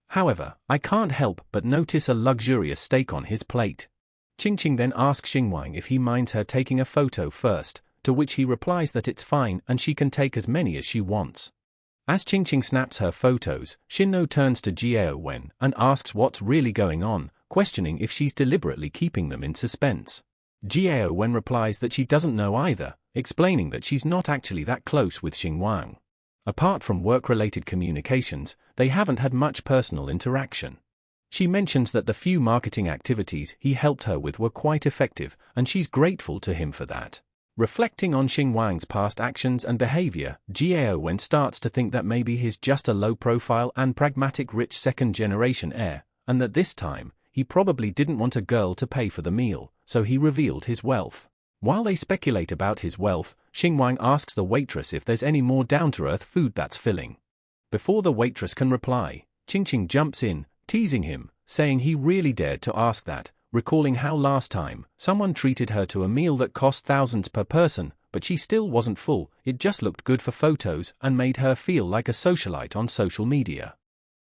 However, I can't help but notice a luxurious steak on his plate. Qingqing then asks Xingwang if he minds her taking a photo first, to which he replies that it's fine and she can take as many as she wants. As Qingqing snaps her photos, Shinno turns to Wen and asks what's really going on, questioning if she's deliberately keeping them in suspense. Wen replies that she doesn't know either, explaining that she's not actually that close with Xingwang. Apart from work-related communications, they haven't had much personal interaction. She mentions that the few marketing activities he helped her with were quite effective, and she's grateful to him for that. Reflecting on Xingwang's past actions and behavior, Wen starts to think that maybe he's just a low-profile and pragmatic rich second-generation heir, and that this time, he probably didn't want a girl to pay for the meal, so he revealed his wealth. While they speculate about his wealth, Xingwang asks the waitress if there's any more down-to-earth food that's filling. Before the waitress can reply, Qingqing jumps in, teasing him, saying he really dared to ask that, recalling how last time, someone treated her to a meal that cost thousands per person, but she still wasn't full, it just looked good for photos and made her feel like a socialite on social media.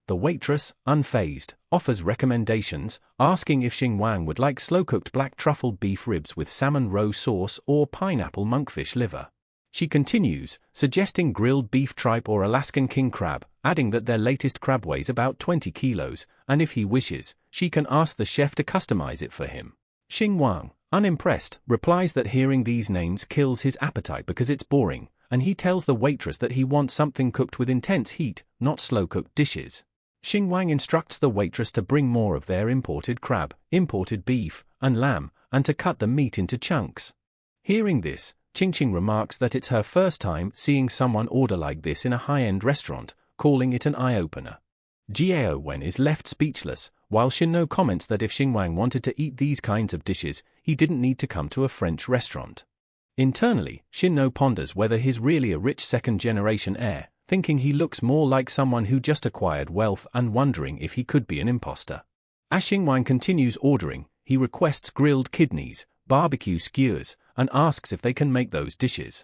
The waitress, unfazed, offers recommendations, asking if Xingwang would like slow-cooked black truffle beef ribs with salmon roe sauce or pineapple monkfish liver. She continues, suggesting grilled beef tripe or Alaskan king crab, adding that their latest crab weighs about 20 kilos, and if he wishes, she can ask the chef to customize it for him. Xingwang, unimpressed, replies that hearing these names kills his appetite because it's boring, and he tells the waitress that he wants something cooked with intense heat, not slow-cooked dishes. Xingwang instructs the waitress to bring more of their imported crab, imported beef, and lamb, and to cut the meat into chunks. Hearing this, Qingqing remarks that it's her first time seeing someone order like this in a high-end restaurant, calling it an eye-opener. Wen is left speechless, while Shinno comments that if Xingwang wanted to eat these kinds of dishes, he didn't need to come to a French restaurant. Internally, Shinno ponders whether he's really a rich second-generation heir, thinking he looks more like someone who just acquired wealth and wondering if he could be an imposter. As Xingwang continues ordering, he requests grilled kidneys, barbecue skewers, and asks if they can make those dishes.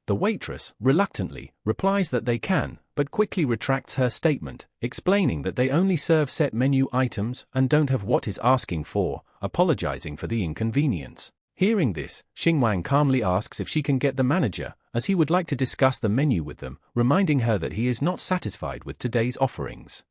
The waitress, reluctantly, replies that they can, but quickly retracts her statement, explaining that they only serve set menu items and don't have what he's asking for, apologizing for the inconvenience. Hearing this, Xingwang calmly asks if she can get the manager, as he would like to discuss the menu with them, reminding her that he is not satisfied with today's offerings.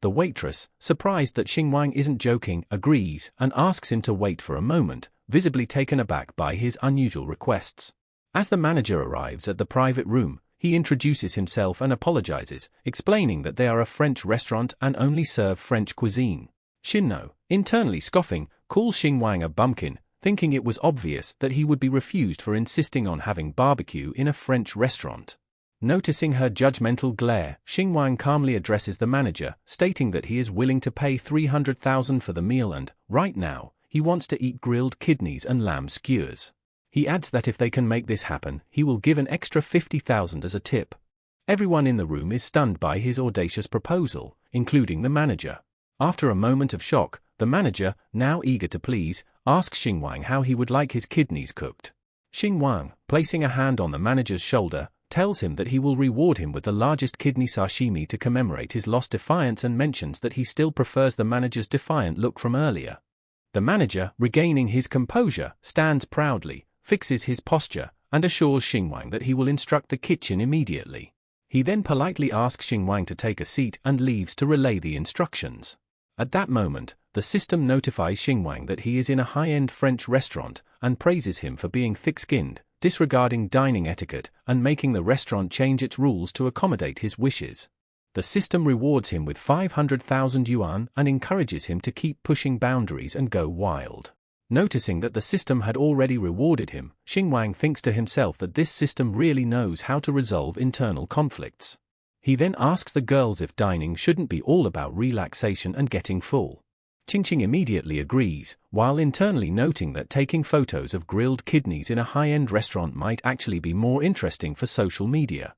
The waitress, surprised that Xingwang isn't joking, agrees and asks him to wait for a moment, visibly taken aback by his unusual requests. As the manager arrives at the private room, he introduces himself and apologizes, explaining that they are a French restaurant and only serve French cuisine. Shinno, internally scoffing, calls Xingwang a bumpkin, thinking it was obvious that he would be refused for insisting on having barbecue in a French restaurant. Noticing her judgmental glare, Xingwang calmly addresses the manager, stating that he is willing to pay 300,000 for the meal and, right now, he wants to eat grilled kidneys and lamb skewers. He adds that if they can make this happen, he will give an extra 50,000 as a tip. Everyone in the room is stunned by his audacious proposal, including the manager. After a moment of shock, the manager, now eager to please, asks Xingwang how he would like his kidneys cooked. Xingwang, placing a hand on the manager's shoulder, tells him that he will reward him with the largest kidney sashimi to commemorate his lost defiance and mentions that he still prefers the manager's defiant look from earlier. The manager, regaining his composure, stands proudly, fixes his posture, and assures Xingwang that he will instruct the kitchen immediately. He then politely asks Xingwang to take a seat and leaves to relay the instructions. At that moment, the system notifies Xingwang that he is in a high-end French restaurant and praises him for being thick-skinned, disregarding dining etiquette, and making the restaurant change its rules to accommodate his wishes. The system rewards him with 500,000 yuan and encourages him to keep pushing boundaries and go wild. Noticing that the system had already rewarded him, Xingwang thinks to himself that this system really knows how to resolve internal conflicts. He then asks the girls if dining shouldn't be all about relaxation and getting full. Qingqing immediately agrees, while internally noting that taking photos of grilled kidneys in a high-end restaurant might actually be more interesting for social media.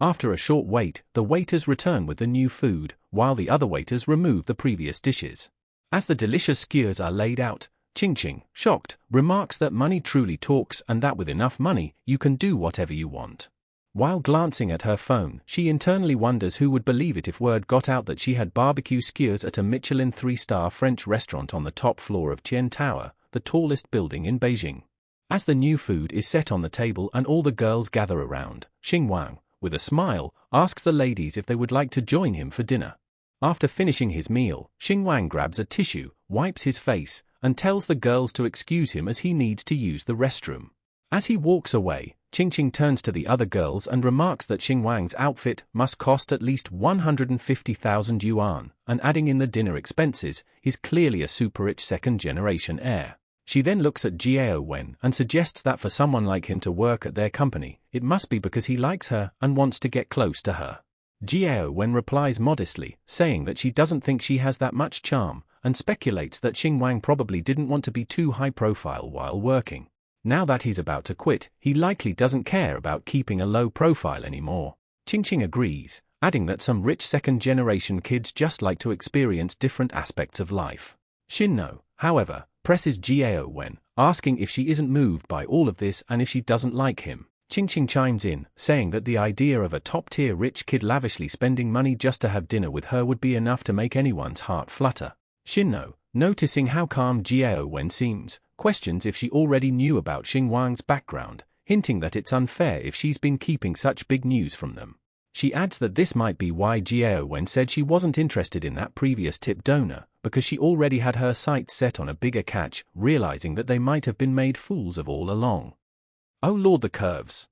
After a short wait, the waiters return with the new food, while the other waiters remove the previous dishes. As the delicious skewers are laid out, Qingqing, shocked, remarks that money truly talks and that with enough money, you can do whatever you want. While glancing at her phone, she internally wonders who would believe it if word got out that she had barbecue skewers at a Michelin 3-star French restaurant on the top floor of Qian Tower, the tallest building in Beijing. As the new food is set on the table and all the girls gather around, Xingwang, with a smile, asks the ladies if they would like to join him for dinner. After finishing his meal, Xingwang grabs a tissue, wipes his face, and tells the girls to excuse him as he needs to use the restroom. As he walks away, Qingqing turns to the other girls and remarks that Xingwang's outfit must cost at least 150,000 yuan, and adding in the dinner expenses, he's clearly a super-rich second-generation heir. She then looks at Jiao Wen and suggests that for someone like him to work at their company, it must be because he likes her and wants to get close to her. Jiao Wen replies modestly, saying that she doesn't think she has that much charm, and speculates that Xingwang probably didn't want to be too high-profile while working. Now that he's about to quit, he likely doesn't care about keeping a low profile anymore. Qingqing agrees, adding that some rich second-generation kids just like to experience different aspects of life. Shinno, however, presses Jiao Wen, asking if she isn't moved by all of this and if she doesn't like him. Qingqing chimes in, saying that the idea of a top-tier rich kid lavishly spending money just to have dinner with her would be enough to make anyone's heart flutter. Shinno, noticing how calm Jiao Wen seems, questions if she already knew about Xingwang's background, hinting that it's unfair if she's been keeping such big news from them. She adds that this might be why Jiao Wen said she wasn't interested in that previous tip donor, because she already had her sights set on a bigger catch, realizing that they might have been made fools of all along. Oh Lord, the curves.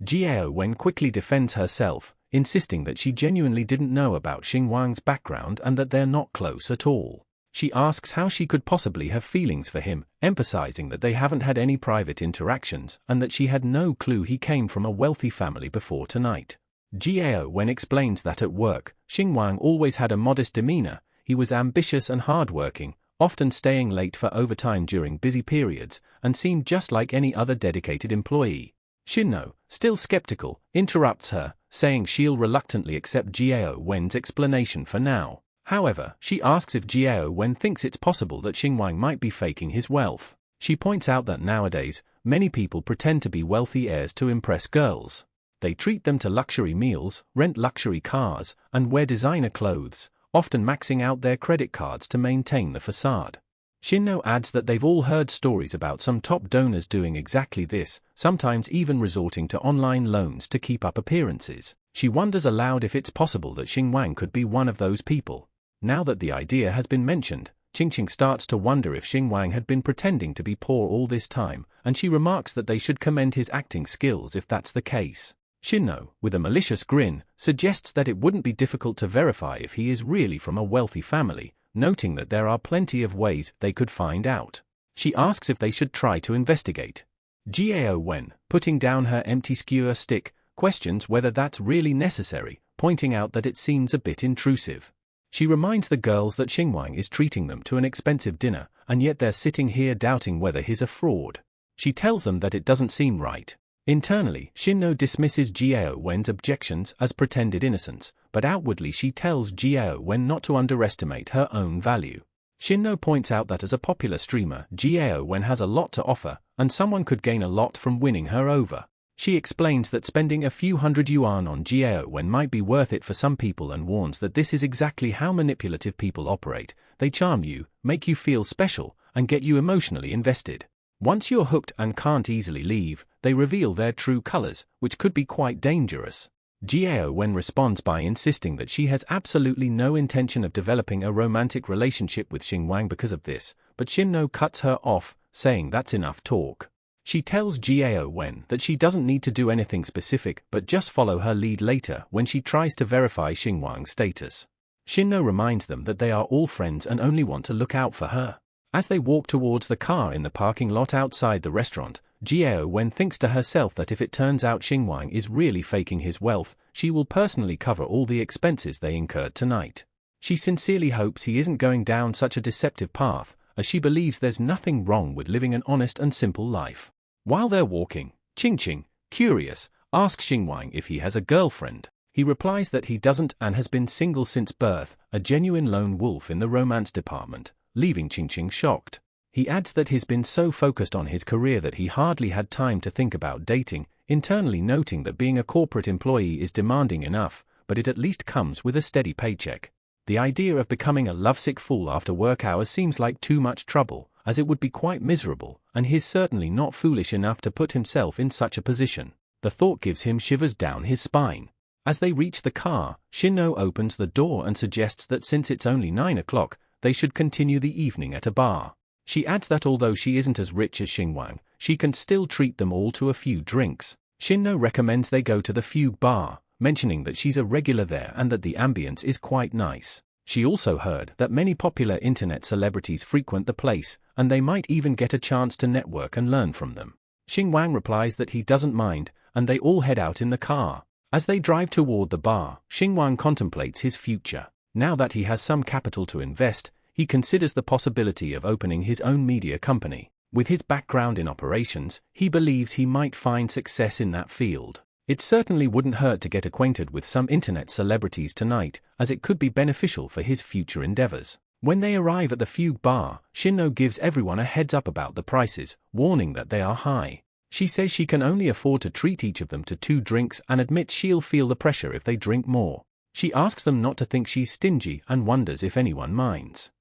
Jiao Wen quickly defends herself, insisting that she genuinely didn't know about Xingwang's background and that they're not close at all. She asks how she could possibly have feelings for him, emphasizing that they haven't had any private interactions and that she had no clue he came from a wealthy family before tonight. Jiao Wen explains that at work, Xingwang always had a modest demeanor. He was ambitious and hardworking, often staying late for overtime during busy periods, and seemed just like any other dedicated employee. Shinno, still skeptical, interrupts her, saying she'll reluctantly accept Jiao Wen's explanation for now. However, she asks if Jiao Wen thinks it's possible that Xingwang might be faking his wealth. She points out that nowadays, many people pretend to be wealthy heirs to impress girls. They treat them to luxury meals, rent luxury cars, and wear designer clothes, often maxing out their credit cards to maintain the facade. Shinno adds that they've all heard stories about some top donors doing exactly this, sometimes even resorting to online loans to keep up appearances. She wonders aloud if it's possible that Xingwang could be one of those people. Now that the idea has been mentioned, Qingqing starts to wonder if Xingwang had been pretending to be poor all this time, and she remarks that they should commend his acting skills if that's the case. Shinno, with a malicious grin, suggests that it wouldn't be difficult to verify if he is really from a wealthy family, noting that there are plenty of ways they could find out. She asks if they should try to investigate. Jiao Wen, putting down her empty skewer stick, questions whether that's really necessary, pointing out that it seems a bit intrusive. She reminds the girls that Xingwang is treating them to an expensive dinner, and yet they're sitting here doubting whether he's a fraud. She tells them that it doesn't seem right. Internally, Shinno dismisses Jiao Wen's objections as pretended innocence, but outwardly she tells Jiao Wen not to underestimate her own value. Shinno points out that as a popular streamer, Jiao Wen has a lot to offer, and someone could gain a lot from winning her over. She explains that spending a few hundred yuan on Jiao Wen might be worth it for some people and warns that this is exactly how manipulative people operate. They charm you, make you feel special, and get you emotionally invested. Once you're hooked and can't easily leave, they reveal their true colors, which could be quite dangerous. Jiao Wen responds by insisting that she has absolutely no intention of developing a romantic relationship with Xingwang because of this, but Shinno cuts her off, saying that's enough talk. She tells Jiao Wen that she doesn't need to do anything specific but just follow her lead later when she tries to verify Xingwang's status. Shinno reminds them that they are all friends and only want to look out for her. As they walk towards the car in the parking lot outside the restaurant, Wen thinks to herself that if it turns out Xingwang is really faking his wealth, she will personally cover all the expenses they incurred tonight. She sincerely hopes he isn't going down such a deceptive path, as she believes there's nothing wrong with living an honest and simple life. While they're walking, Qingqing, curious, asks Xingwang if he has a girlfriend. He replies that he doesn't and has been single since birth, a genuine lone wolf in the romance department, leaving Qingqing shocked. He adds that he's been so focused on his career that he hardly had time to think about dating, internally noting that being a corporate employee is demanding enough, but it at least comes with a steady paycheck. The idea of becoming a lovesick fool after work hours seems like too much trouble, as it would be quite miserable, and he's certainly not foolish enough to put himself in such a position. The thought gives him shivers down his spine. As they reach the car, Shinno opens the door and suggests that since it's only 9 o'clock, they should continue the evening at a bar. She adds that although she isn't as rich as Xingwang, she can still treat them all to a few drinks. Shinno recommends they go to the Fugue Bar, mentioning that she's a regular there and that the ambience is quite nice. She also heard that many popular internet celebrities frequent the place, and they might even get a chance to network and learn from them. Xingwang replies that he doesn't mind, and they all head out in the car. As they drive toward the bar, Xingwang contemplates his future. Now that he has some capital to invest, he considers the possibility of opening his own media company. With his background in operations, he believes he might find success in that field. It certainly wouldn't hurt to get acquainted with some internet celebrities tonight, as it could be beneficial for his future endeavors. When they arrive at the Fugue Bar, Shinno gives everyone a heads up about the prices, warning that they are high. She says she can only afford to treat each of them to 2 drinks and admits she'll feel the pressure if they drink more. She asks them not to think she's stingy and wonders if anyone minds.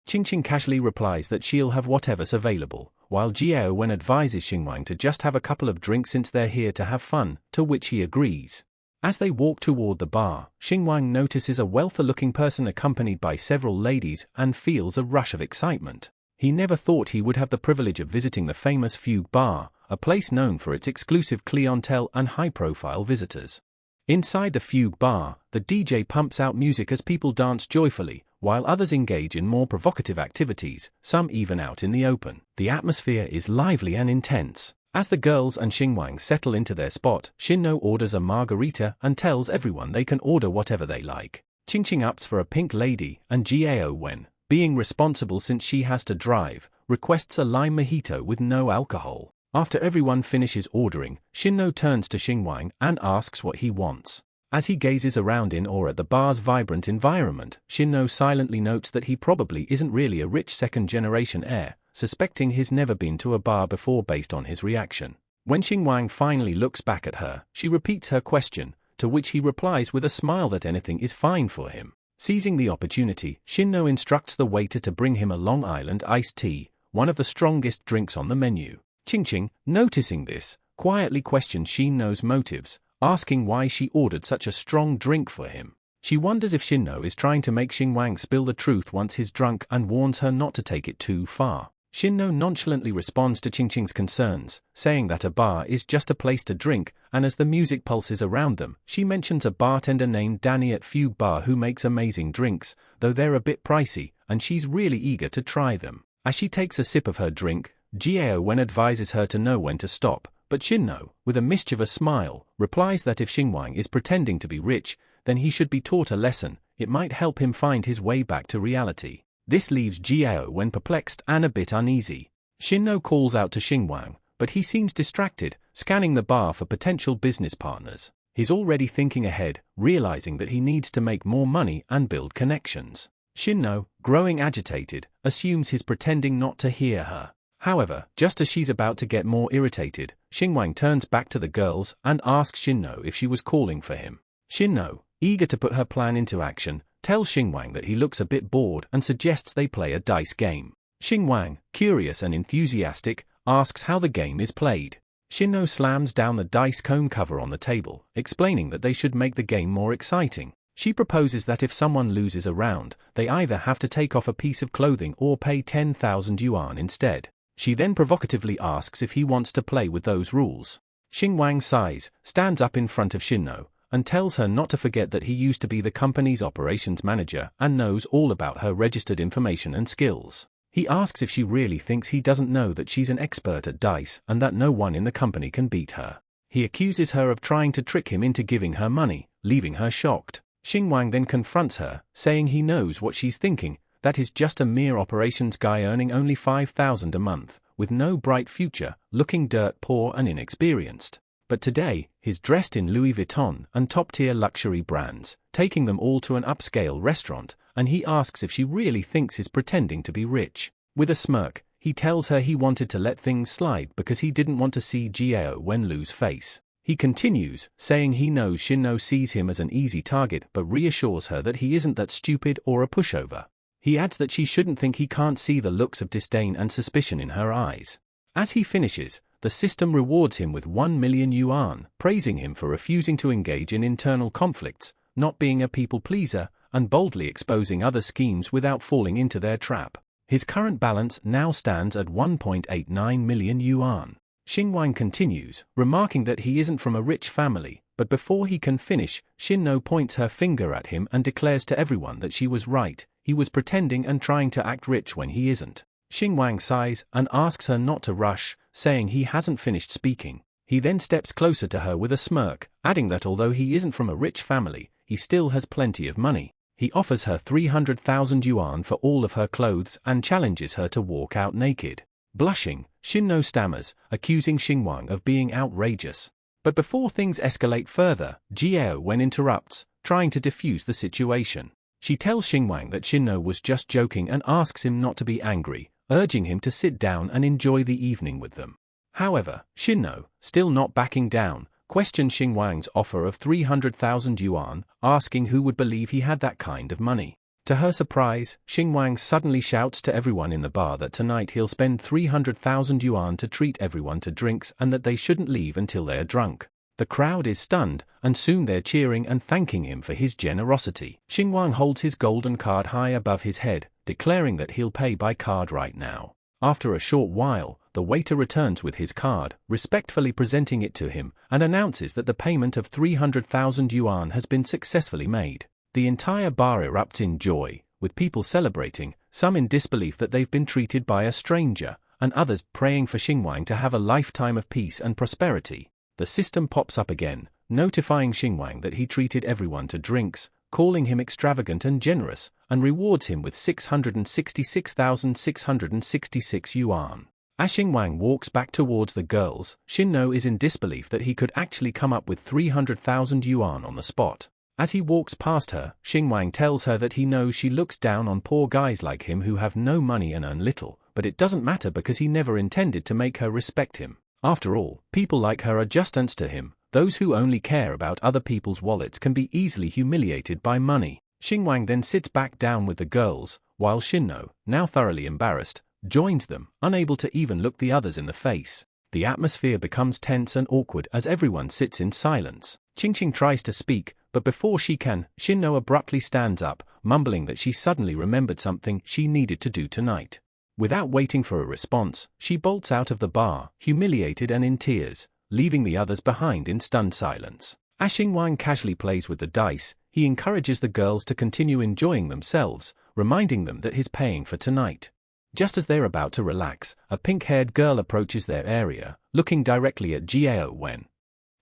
Qingqing casually replies that she'll have whatever's available, while Wen advises Xingwang to just have a couple of drinks since they're here to have fun, to which he agrees. As they walk toward the bar, Xingwang notices a wealthy-looking person accompanied by several ladies and feels a rush of excitement. He never thought he would have the privilege of visiting the famous Fugue Bar, a place known for its exclusive clientele and high-profile visitors. Inside the Fugue Bar, the DJ pumps out music as people dance joyfully, while others engage in more provocative activities, some even out in the open. The atmosphere is lively and intense. As the girls and Xingwang settle into their spot, Shinno orders a margarita and tells everyone they can order whatever they like. Qingqing opts for a pink lady, and Wen, being responsible since she has to drive, requests a lime mojito with no alcohol. After everyone finishes ordering, Shinno turns to Xingwang and asks what he wants. As he gazes around in awe at the bar's vibrant environment, Shinno silently notes that he probably isn't really a rich second-generation heir, suspecting he's never been to a bar before based on his reaction. When Xingwang finally looks back at her, she repeats her question, to which he replies with a smile that anything is fine for him. Seizing the opportunity, Shinno instructs the waiter to bring him a Long Island iced tea, one of the strongest drinks on the menu. Qingqing, noticing this, quietly questions Shinno's motives, asking why she ordered such a strong drink for him. She wonders if Shinno is trying to make Xingwang spill the truth once he's drunk and warns her not to take it too far. Shinno nonchalantly responds to Qingqing's concerns, saying that a bar is just a place to drink, and as the music pulses around them, she mentions a bartender named Danny at Fugue Bar who makes amazing drinks, though they're a bit pricey, and she's really eager to try them. As she takes a sip of her drink, Wen advises her to know when to stop, but Shinno, with a mischievous smile, replies that if Xingwang is pretending to be rich, then he should be taught a lesson. It might help him find his way back to reality. This leaves Wen perplexed and a bit uneasy. Shinno calls out to Xingwang, but he seems distracted, scanning the bar for potential business partners. He's already thinking ahead, realizing that he needs to make more money and build connections. Shinno, growing agitated, assumes he's pretending not to hear her. However, just as she's about to get more irritated, Xingwang turns back to the girls and asks Shinno if she was calling for him. Shinno, eager to put her plan into action, tells Xingwang that he looks a bit bored and suggests they play a dice game. Xingwang, curious and enthusiastic, asks how the game is played. Shinno slams down the dice cone cover on the table, explaining that they should make the game more exciting. She proposes that if someone loses a round, they either have to take off a piece of clothing or pay 10,000 yuan instead. She then provocatively asks if he wants to play with those rules. Xingwang sighs, stands up in front of Shinno, and tells her not to forget that he used to be the company's operations manager and knows all about her registered information and skills. He asks if she really thinks he doesn't know that she's an expert at dice and that no one in the company can beat her. He accuses her of trying to trick him into giving her money, leaving her shocked. Xingwang then confronts her, saying he knows what she's thinking, that he's just a mere operations guy earning only 5,000 a month, with no bright future, looking dirt poor and inexperienced. But today, he's dressed in Louis Vuitton and top-tier luxury brands, taking them all to an upscale restaurant, and he asks if she really thinks he's pretending to be rich. With a smirk, he tells her he wanted to let things slide because he didn't want to see Jiao Wen lose face. He continues, saying he knows Shinno sees him as an easy target but reassures her that he isn't that stupid or a pushover. He adds that she shouldn't think he can't see the looks of disdain and suspicion in her eyes. As he finishes, the system rewards him with 1 million yuan, praising him for refusing to engage in internal conflicts, not being a people-pleaser, and boldly exposing other schemes without falling into their trap. His current balance now stands at 1.89 million yuan. Xingwang continues, remarking that he isn't from a rich family, but before he can finish, Shinno points her finger at him and declares to everyone that she was right, he was pretending and trying to act rich when he isn't. Xingwang sighs and asks her not to rush, saying he hasn't finished speaking. He then steps closer to her with a smirk, adding that although he isn't from a rich family, he still has plenty of money. He offers her 300,000 yuan for all of her clothes and challenges her to walk out naked. Blushing, Shinno stammers, accusing Xingwang of being outrageous. But before things escalate further, Jiao Wen interrupts, trying to defuse the situation. She tells Xingwang that Shinno was just joking and asks him not to be angry, urging him to sit down and enjoy the evening with them. However, Shinno, still not backing down, questions Xingwang's offer of 300,000 yuan, asking who would believe he had that kind of money. To her surprise, Xingwang suddenly shouts to everyone in the bar that tonight he'll spend 300,000 yuan to treat everyone to drinks and that they shouldn't leave until they're drunk. The crowd is stunned, and soon they're cheering and thanking him for his generosity. Xingwang holds his golden card high above his head, declaring that he'll pay by card right now. After a short while, the waiter returns with his card, respectfully presenting it to him, and announces that the payment of 300,000 yuan has been successfully made. The entire bar erupts in joy, with people celebrating, some in disbelief that they've been treated by a stranger, and others praying for Xingwang to have a lifetime of peace and prosperity. The system pops up again, notifying Xingwang that he treated everyone to drinks, calling him extravagant and generous, and rewards him with 666,666 yuan. As Xingwang walks back towards the girls, Shinno is in disbelief that he could actually come up with 300,000 yuan on the spot. As he walks past her, Xingwang tells her that he knows she looks down on poor guys like him who have no money and earn little, but it doesn't matter because he never intended to make her respect him. After all, people like her are just ants to him. Those who only care about other people's wallets can be easily humiliated by money. Xingwang then sits back down with the girls, while Shinno, now thoroughly embarrassed, joins them, unable to even look the others in the face. The atmosphere becomes tense and awkward as everyone sits in silence. Qingqing tries to speak, but before she can, Shinno abruptly stands up, mumbling that she suddenly remembered something she needed to do tonight. Without waiting for a response, she bolts out of the bar, humiliated and in tears, leaving the others behind in stunned silence. As Xingwang casually plays with the dice, he encourages the girls to continue enjoying themselves, reminding them that he's paying for tonight. Just as they're about to relax, a pink-haired girl approaches their area, looking directly at Jiao Wen.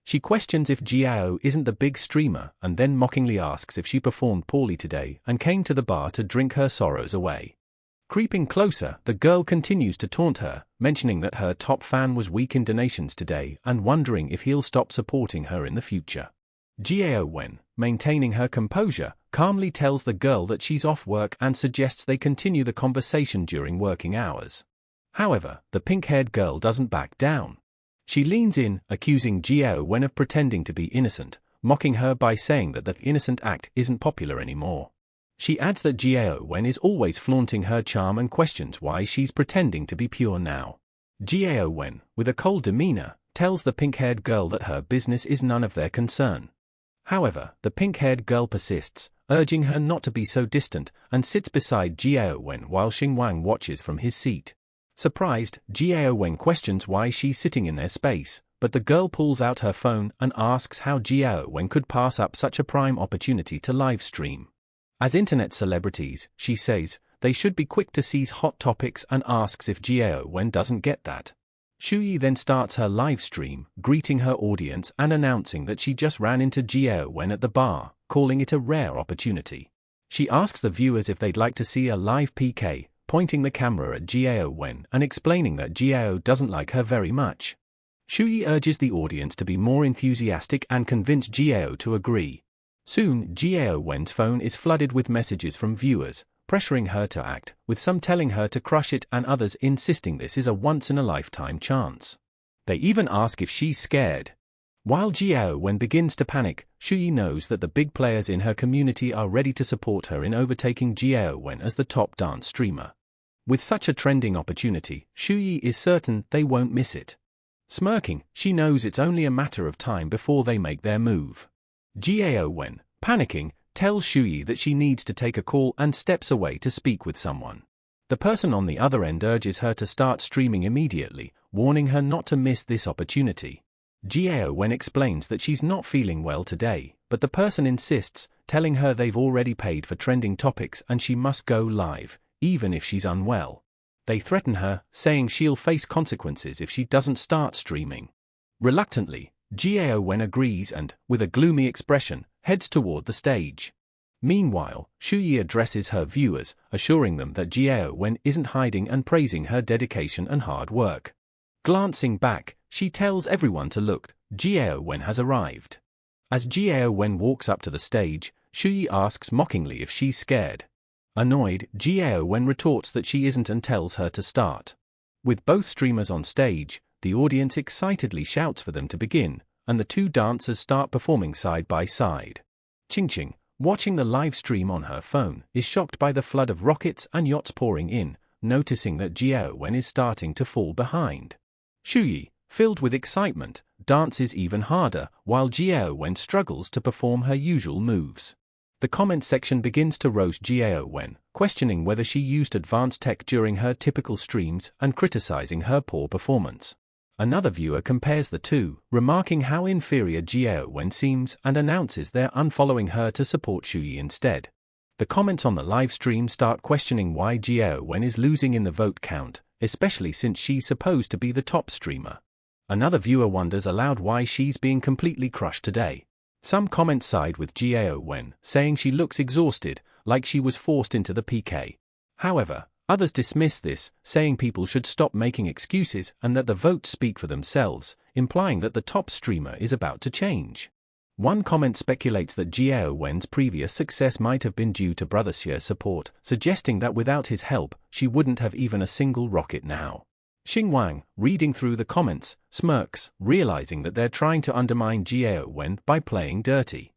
She questions if Jiao isn't the big streamer and then mockingly asks if she performed poorly today and came to the bar to drink her sorrows away. Creeping closer, the girl continues to taunt her, mentioning that her top fan was weak in donations today and wondering if he'll stop supporting her in the future. Jiao Wen, maintaining her composure, calmly tells the girl that she's off work and suggests they continue the conversation during working hours. However, the pink-haired girl doesn't back down. She leans in, accusing Jiao Wen of pretending to be innocent, mocking her by saying that the innocent act isn't popular anymore. She adds that Jiao Wen is always flaunting her charm and questions why she's pretending to be pure now. Jiao Wen, with a cold demeanor, tells the pink-haired girl that her business is none of their concern. However, the pink-haired girl persists, urging her not to be so distant, and sits beside Jiao Wen while Xingwang watches from his seat. Surprised, Jiao Wen questions why she's sitting in their space, but the girl pulls out her phone and asks how Jiao Wen could pass up such a prime opportunity to live stream. As internet celebrities, she says, they should be quick to seize hot topics and asks if Jiao Wen doesn't get that. Shuyi then starts her live stream, greeting her audience and announcing that she just ran into Jiao Wen at the bar, calling it a rare opportunity. She asks the viewers if they'd like to see a live PK, pointing the camera at Jiao Wen and explaining that Jiao doesn't like her very much. Shuyi urges the audience to be more enthusiastic and convince Jiao to agree. Soon, Jiao Wen's phone is flooded with messages from viewers, pressuring her to act, with some telling her to crush it and others insisting this is a once-in-a-lifetime chance. They even ask if she's scared. While Jiao Wen begins to panic, Shuyi knows that the big players in her community are ready to support her in overtaking Jiao Wen as the top dance streamer. With such a trending opportunity, Shuyi is certain they won't miss it. Smirking, she knows it's only a matter of time before they make their move. Jiao Wen, panicking, tells Shuyi that she needs to take a call and steps away to speak with someone. The person on the other end urges her to start streaming immediately, warning her not to miss this opportunity. Jiao Wen explains that she's not feeling well today, but the person insists, telling her they've already paid for trending topics and she must go live, even if she's unwell. They threaten her, saying she'll face consequences if she doesn't start streaming. Reluctantly, Jiao Wen agrees and, with a gloomy expression, heads toward the stage. Meanwhile, Shuyi addresses her viewers, assuring them that Jiao Wen isn't hiding and praising her dedication and hard work. Glancing back, she tells everyone to look, Jiao Wen has arrived. As Jiao Wen walks up to the stage, Shuyi asks mockingly if she's scared. Annoyed, Jiao Wen retorts that she isn't and tells her to start. With both streamers on stage, the audience excitedly shouts for them to begin, and the two dancers start performing side by side. Qingqing, watching the live stream on her phone, is shocked by the flood of rockets and yachts pouring in, noticing that Jiao Wen is starting to fall behind. Shuyi, filled with excitement, dances even harder, while Jiao Wen struggles to perform her usual moves. The comment section begins to roast Jiao Wen, questioning whether she used advanced tech during her typical streams and criticizing her poor performance. Another viewer compares the two, remarking how inferior Jiao Wen seems and announces they're unfollowing her to support Shuyi instead. The comments on the live stream start questioning why Jiao Wen is losing in the vote count, especially since she's supposed to be the top streamer. Another viewer wonders aloud why she's being completely crushed today. Some comments side with Jiao Wen, saying she looks exhausted, like she was forced into the PK. However, others dismiss this, saying people should stop making excuses and that the votes speak for themselves, implying that the top streamer is about to change. One comment speculates that Jiao Wen's previous success might have been due to Brother Xia's support, suggesting that without his help, she wouldn't have even a single rocket now. Xingwang, reading through the comments, smirks, realizing that they're trying to undermine Jiao Wen by playing dirty.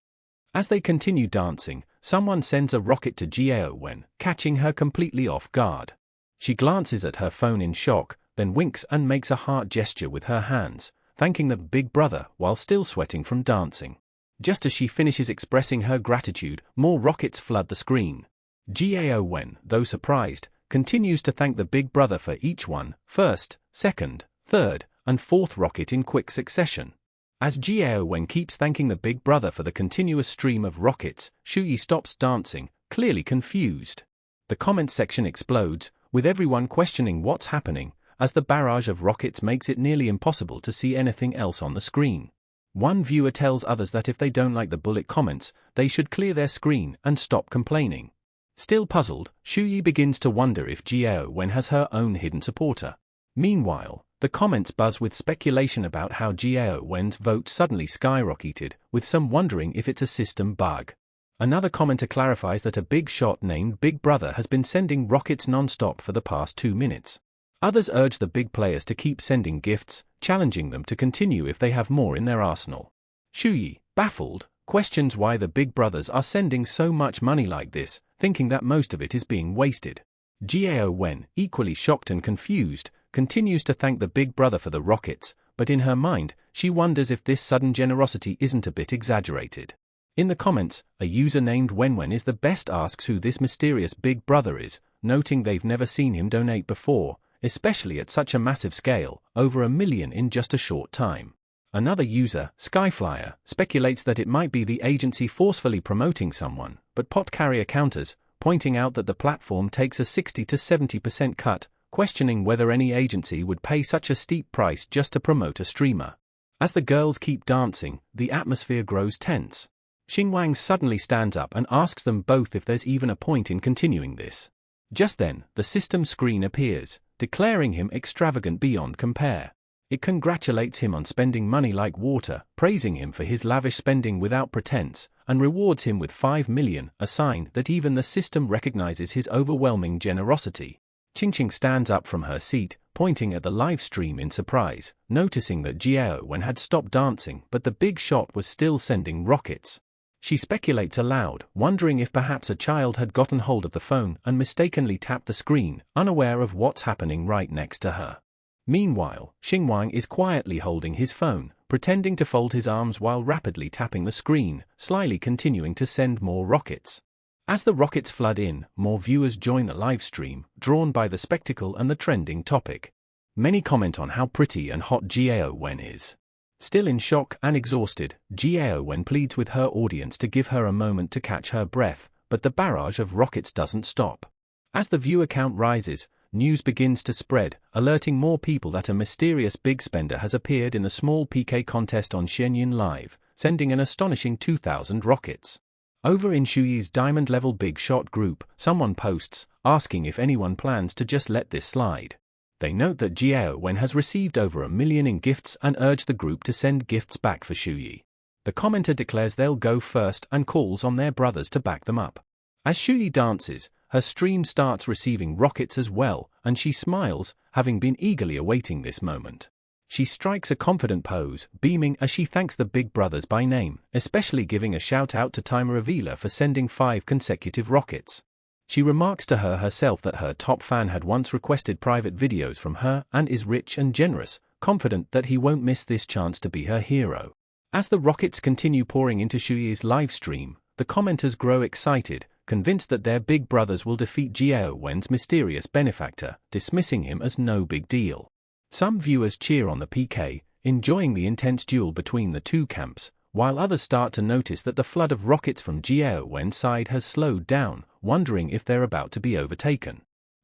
As they continue dancing, someone sends a rocket to Jiao Wen, catching her completely off guard. She glances at her phone in shock, then winks and makes a heart gesture with her hands, thanking the big brother while still sweating from dancing. Just as she finishes expressing her gratitude, more rockets flood the screen. Jiao Wen, though surprised, continues to thank the big brother for each one, first, second, third, and fourth rocket in quick succession. As Jiao Wen keeps thanking the big brother for the continuous stream of rockets, Shuyi stops dancing, clearly confused. The comment section explodes, with everyone questioning what's happening, as the barrage of rockets makes it nearly impossible to see anything else on the screen. One viewer tells others that if they don't like the bullet comments, they should clear their screen and stop complaining. Still puzzled, Shuyi begins to wonder if Jiao Wen has her own hidden supporter. Meanwhile, the comments buzz with speculation about how Jiao Wen's vote suddenly skyrocketed, with some wondering if it's a system bug. Another commenter clarifies that a big shot named Big Brother has been sending rockets non-stop for the past 2 minutes. Others urge the big players to keep sending gifts, challenging them to continue if they have more in their arsenal. Shuyi, baffled, questions why the big brothers are sending so much money like this, thinking that most of it is being wasted. Jiao Wen, equally shocked and confused, continues to thank the big brother for the rockets, but in her mind, she wonders if this sudden generosity isn't a bit exaggerated. In the comments, a user named Wenwen is the best asks who this mysterious big brother is, noting they've never seen him donate before, especially at such a massive scale, over 1 million in just a short time. Another user, Skyflyer, speculates that it might be the agency forcefully promoting someone, but pot carrier counters, pointing out that the platform takes a 60 to 70% cut, questioning whether any agency would pay such a steep price just to promote a streamer. As the girls keep dancing, the atmosphere grows tense. Xingwang suddenly stands up and asks them both if there's even a point in continuing this. Just then, the system screen appears, declaring him extravagant beyond compare. It congratulates him on spending money like water, praising him for his lavish spending without pretense, and rewards him with 5 million, a sign that even the system recognizes his overwhelming generosity. Qingqing stands up from her seat, pointing at the live stream in surprise, noticing that Jiao Wen had stopped dancing but the big shot was still sending rockets. She speculates aloud, wondering if perhaps a child had gotten hold of the phone and mistakenly tapped the screen, unaware of what's happening right next to her. Meanwhile, Xingwang is quietly holding his phone, pretending to fold his arms while rapidly tapping the screen, slyly continuing to send more rockets. As the rockets flood in, more viewers join the live stream, drawn by the spectacle and the trending topic. Many comment on how pretty and hot Jiao Wen is. Still in shock and exhausted, Jiao Wen pleads with her audience to give her a moment to catch her breath, but the barrage of rockets doesn't stop. As the viewer count rises, news begins to spread, alerting more people that a mysterious big spender has appeared in the small PK contest on Shenyun Live, sending an astonishing 2,000 rockets. Over in Shuyi's diamond-level big shot group, someone posts, asking if anyone plans to just let this slide. They note that Jiao Wen has received over 1 million in gifts and urge the group to send gifts back for Shuyi. The commenter declares they'll go first and calls on their brothers to back them up. As Shuyi dances, her stream starts receiving rockets as well, and she smiles, having been eagerly awaiting this moment. She strikes a confident pose, beaming as she thanks the big brothers by name, especially giving a shout-out to Timer Avila for sending 5 consecutive rockets. She remarks to her herself that her top fan had once requested private videos from her and is rich and generous, confident that he won't miss this chance to be her hero. As the rockets continue pouring into Shuyi's live stream, the commenters grow excited, convinced that their big brothers will defeat Jiao Wen's mysterious benefactor, dismissing him as no big deal. Some viewers cheer on the PK, enjoying the intense duel between the two camps, while others start to notice that the flood of rockets from Jiao Wen's side has slowed down, wondering if they're about to be overtaken.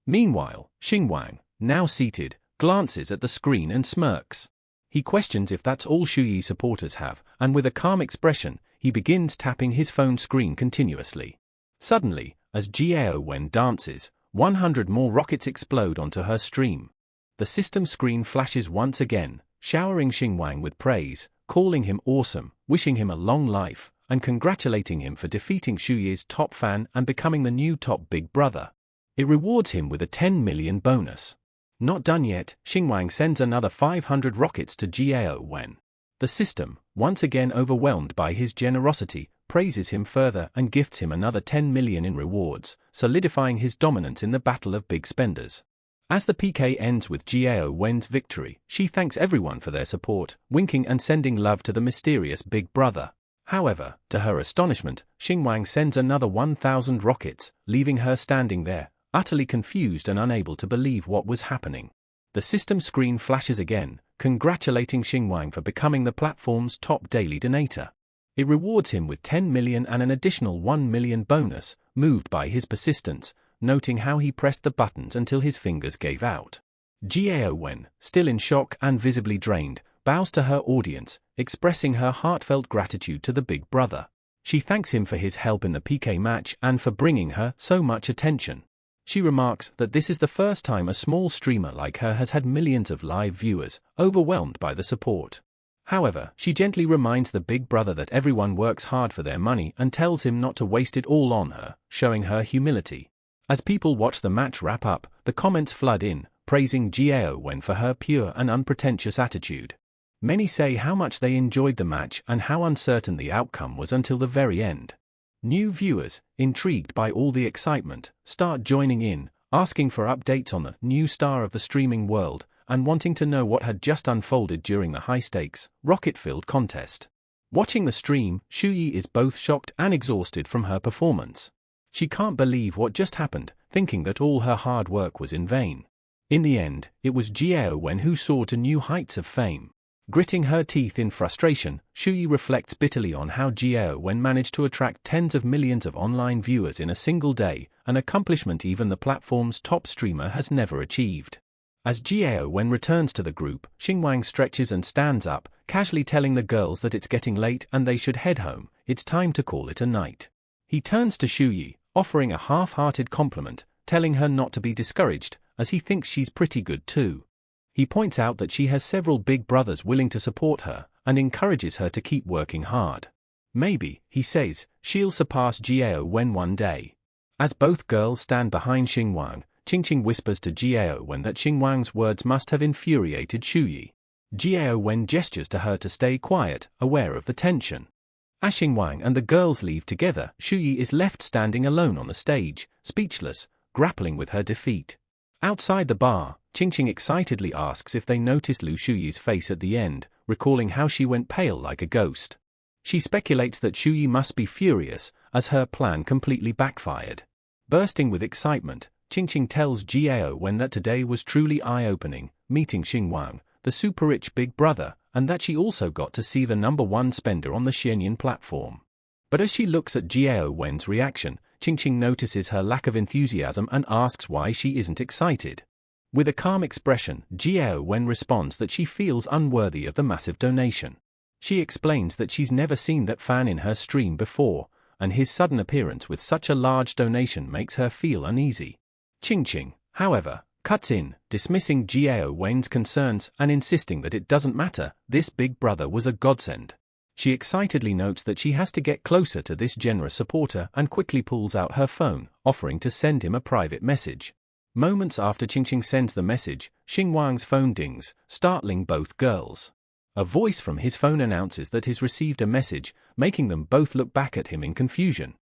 Meanwhile, Xingwang, now seated, glances at the screen and smirks. He questions if that's all Shuyi supporters have, and with a calm expression, he begins tapping his phone screen continuously. Suddenly, as Jiao Wen dances, 100 more rockets explode onto her stream. The system screen flashes once again, showering Xingwang with praise, calling him awesome, wishing him a long life, and congratulating him for defeating Shuyi's top fan and becoming the new top big brother. It rewards him with a 10 million bonus. Not done yet, Xingwang sends another 500 rockets to Jiao Wen. The system, once again overwhelmed by his generosity, praises him further and gifts him another 10 million in rewards, solidifying his dominance in the battle of big spenders. As the PK ends with Jiao Wen's victory, she thanks everyone for their support, winking and sending love to the mysterious big brother. However, to her astonishment, Xingwang sends another 1,000 rockets, leaving her standing there, utterly confused and unable to believe what was happening. The system screen flashes again, congratulating Xingwang for becoming the platform's top daily donator. It rewards him with 10 million and an additional 1 million bonus, moved by his persistence, noting how he pressed the buttons until his fingers gave out. Jiao Wen, still in shock and visibly drained, bows to her audience, expressing her heartfelt gratitude to the big brother. She thanks him for his help in the PK match and for bringing her so much attention. She remarks that this is the first time a small streamer like her has had millions of live viewers, overwhelmed by the support. However, she gently reminds the big brother that everyone works hard for their money and tells him not to waste it all on her, showing her humility. As people watch the match wrap up, the comments flood in, praising Jiao Wen for her pure and unpretentious attitude. Many say how much they enjoyed the match and how uncertain the outcome was until the very end. New viewers, intrigued by all the excitement, start joining in, asking for updates on the new star of the streaming world, and wanting to know what had just unfolded during the high-stakes, rocket-filled contest. Watching the stream, Shuyi is both shocked and exhausted from her performance. She can't believe what just happened, thinking that all her hard work was in vain. In the end, it was Jiao Wen who soared to new heights of fame. Gritting her teeth in frustration, Shuyi reflects bitterly on how Wen managed to attract tens of millions of online viewers in a single day, an accomplishment even the platform's top streamer has never achieved. As Wen returns to the group, Xingwang stretches and stands up, casually telling the girls that it's getting late and they should head home. It's time to call it a night. He turns to Shuyi, offering a half-hearted compliment, telling her not to be discouraged, as he thinks she's pretty good too. He points out that she has several big brothers willing to support her, and encourages her to keep working hard. Maybe, he says, she'll surpass Wen one day. As both girls stand behind Xingwang, Qingqing whispers to Wen that Xingwang's words must have infuriated Shuyi. Wen gestures to her to stay quiet, aware of the tension. As Xingwang and the girls leave together, Shuyi is left standing alone on the stage, speechless, grappling with her defeat. Outside the bar, Qingqing excitedly asks if they noticed Lu Shuyi's face at the end, recalling how she went pale like a ghost. She speculates that Shuyi must be furious, as her plan completely backfired. Bursting with excitement, Qingqing tells Wen that today was truly eye-opening, meeting Xingwang, the super-rich big brother, and that she also got to see the #1 spender on the Xianyan platform. But as she looks at Wen's reaction, Qingqing notices her lack of enthusiasm and asks why she isn't excited. With a calm expression, Wen responds that she feels unworthy of the massive donation. She explains that she's never seen that fan in her stream before, and his sudden appearance with such a large donation makes her feel uneasy. Qingqing, however, cuts in, dismissing Wen's concerns and insisting that it doesn't matter, this big brother was a godsend. She excitedly notes that she has to get closer to this generous supporter and quickly pulls out her phone, offering to send him a private message. Moments after Qingqing sends the message, Xingwang's phone dings, startling both girls. A voice from his phone announces that he's received a message, making them both look back at him in confusion.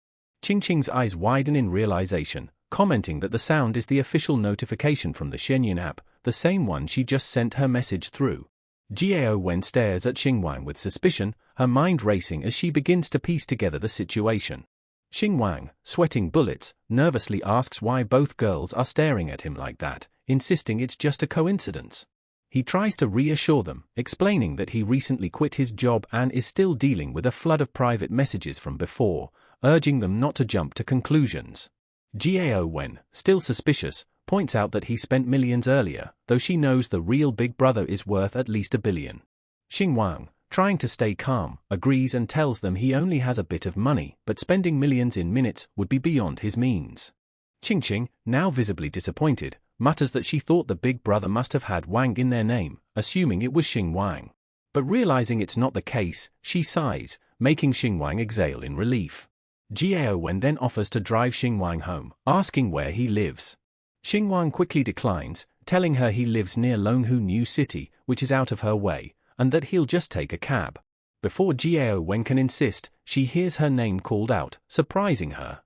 Qingqing's eyes widen in realization, commenting that the sound is the official notification from the Xianyan app, the same one she just sent her message through. Wen stares at Xingwang with suspicion, her mind racing as she begins to piece together the situation. Xingwang, sweating bullets, nervously asks why both girls are staring at him like that, insisting it's just a coincidence. He tries to reassure them, explaining that he recently quit his job and is still dealing with a flood of private messages from before, urging them not to jump to conclusions. Wen, still suspicious, points out that he spent millions earlier, though she knows the real big brother is worth at least $1 billion. Xingwang, trying to stay calm, agrees and tells them he only has a bit of money, but spending millions in minutes would be beyond his means. Qingqing, now visibly disappointed, mutters that she thought the big brother must have had Wang in their name, assuming it was Xingwang. But realizing it's not the case, she sighs, making Xingwang exhale in relief. Wen then offers to drive Xingwang home, asking where he lives. Xingwang quickly declines, telling her he lives near Longhu New City, which is out of her way, and that he'll just take a cab. Before Wen can insist, she hears her name called out, surprising her.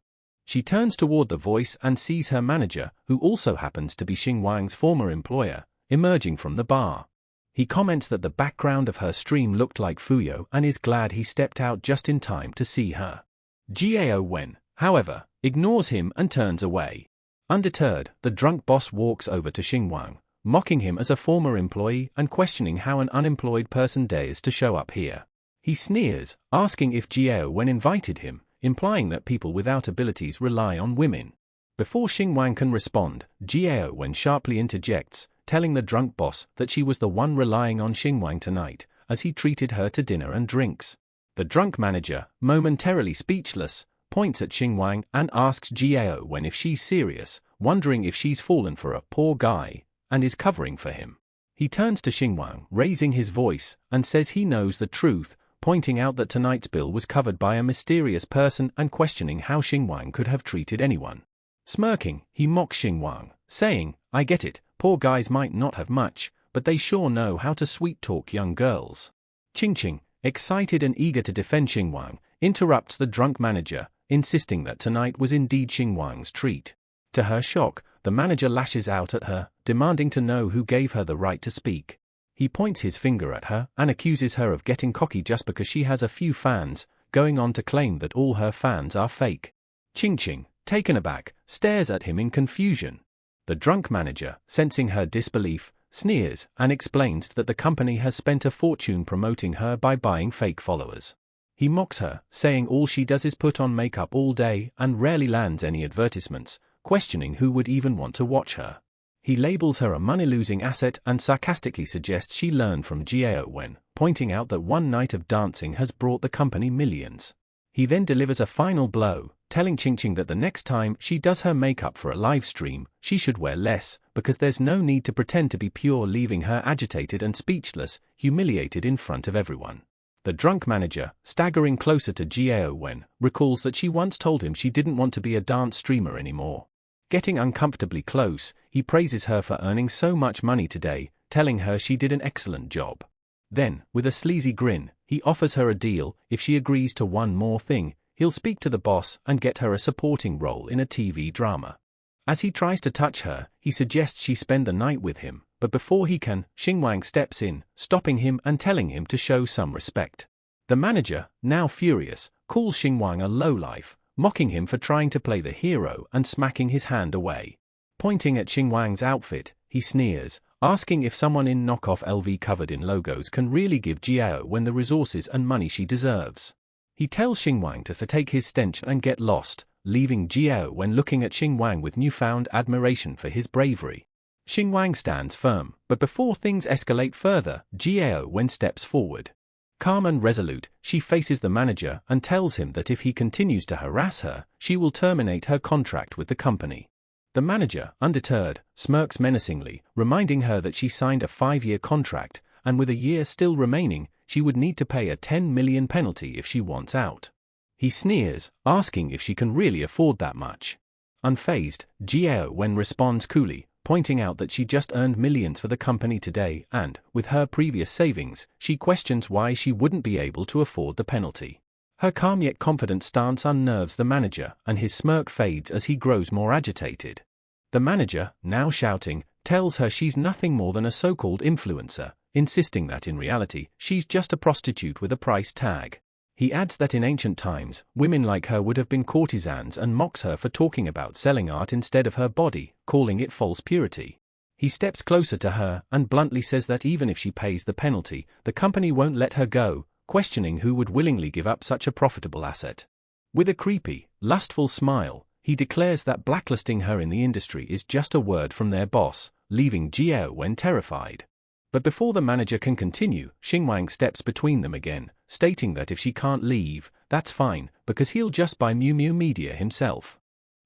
She turns toward the voice and sees her manager, who also happens to be Xingwang's former employer, emerging from the bar. He comments that the background of her stream looked like Fuyo and is glad he stepped out just in time to see her. Wen, however, ignores him and turns away. Undeterred, the drunk boss walks over to Xingwang, mocking him as a former employee and questioning how an unemployed person dares to show up here. He sneers, asking if Wen invited him, implying that people without abilities rely on women. Before Xingwang can respond, Wen sharply interjects, telling the drunk boss that she was the one relying on Xingwang tonight, as he treated her to dinner and drinks. The drunk manager, momentarily speechless, points at Xingwang and asks Wen if she's serious, wondering if she's fallen for a poor guy, and is covering for him. He turns to Xingwang, raising his voice, and says he knows the truth, pointing out that tonight's bill was covered by a mysterious person and questioning how Xingwang could have treated anyone. Smirking, he mocks Xingwang, saying, "I get it, poor guys might not have much, but they sure know how to sweet-talk young girls." Qingqing, excited and eager to defend Xingwang, interrupts the drunk manager, insisting that tonight was indeed Xingwang's treat. To her shock, the manager lashes out at her, demanding to know who gave her the right to speak. He points his finger at her and accuses her of getting cocky just because she has a few fans, going on to claim that all her fans are fake. Qingqing, taken aback, stares at him in confusion. The drunk manager, sensing her disbelief, sneers, and explains that the company has spent a fortune promoting her by buying fake followers. He mocks her, saying all she does is put on makeup all day and rarely lands any advertisements, questioning who would even want to watch her. He labels her a money-losing asset and sarcastically suggests she learn from Gao Wen, pointing out that one night of dancing has brought the company millions. He then delivers a final blow, telling Qingqing that the next time she does her makeup for a live stream, she should wear less, because there's no need to pretend to be pure, leaving her agitated and speechless, humiliated in front of everyone. The drunk manager, staggering closer to Gao Wen, recalls that she once told him she didn't want to be a dance streamer anymore. Getting uncomfortably close, he praises her for earning so much money today, telling her she did an excellent job. Then, with a sleazy grin, he offers her a deal. If she agrees to one more thing, he'll speak to the boss and get her a supporting role in a TV drama. As he tries to touch her, he suggests she spend the night with him, but before he can, Xingwang steps in, stopping him and telling him to show some respect. The manager, now furious, calls Xingwang a lowlife, mocking him for trying to play the hero and smacking his hand away. Pointing at Xingwang's outfit, he sneers, asking if someone in knockoff LV covered in logos can really give Gao Wen the resources and money she deserves. He tells Xingwang to take his stench and get lost, leaving Gao Wen looking at Xingwang with newfound admiration for his bravery. Xingwang stands firm, but before things escalate further, Gao Wen steps forward. Calm and resolute, she faces the manager and tells him that if he continues to harass her, she will terminate her contract with the company. The manager, undeterred, smirks menacingly, reminding her that she signed a 5-year contract, and with a year still remaining, she would need to pay a 10 million penalty if she wants out. He sneers, asking if she can really afford that much. Unfazed, Gao Wen responds coolly, pointing out that she just earned millions for the company today and, with her previous savings, she questions why she wouldn't be able to afford the penalty. Her calm yet confident stance unnerves the manager, and his smirk fades as he grows more agitated. The manager, now shouting, tells her she's nothing more than a so-called influencer, insisting that in reality, she's just a prostitute with a price tag. He adds that in ancient times, women like her would have been courtesans and mocks her for talking about selling art instead of her body, calling it false purity. He steps closer to her and bluntly says that even if she pays the penalty, the company won't let her go, questioning who would willingly give up such a profitable asset. With a creepy, lustful smile, he declares that blacklisting her in the industry is just a word from their boss, leaving Gao Wen terrified. But before the manager can continue, Xingwang steps between them again, stating that if she can't leave, that's fine, because he'll just buy Miu Miu Media himself.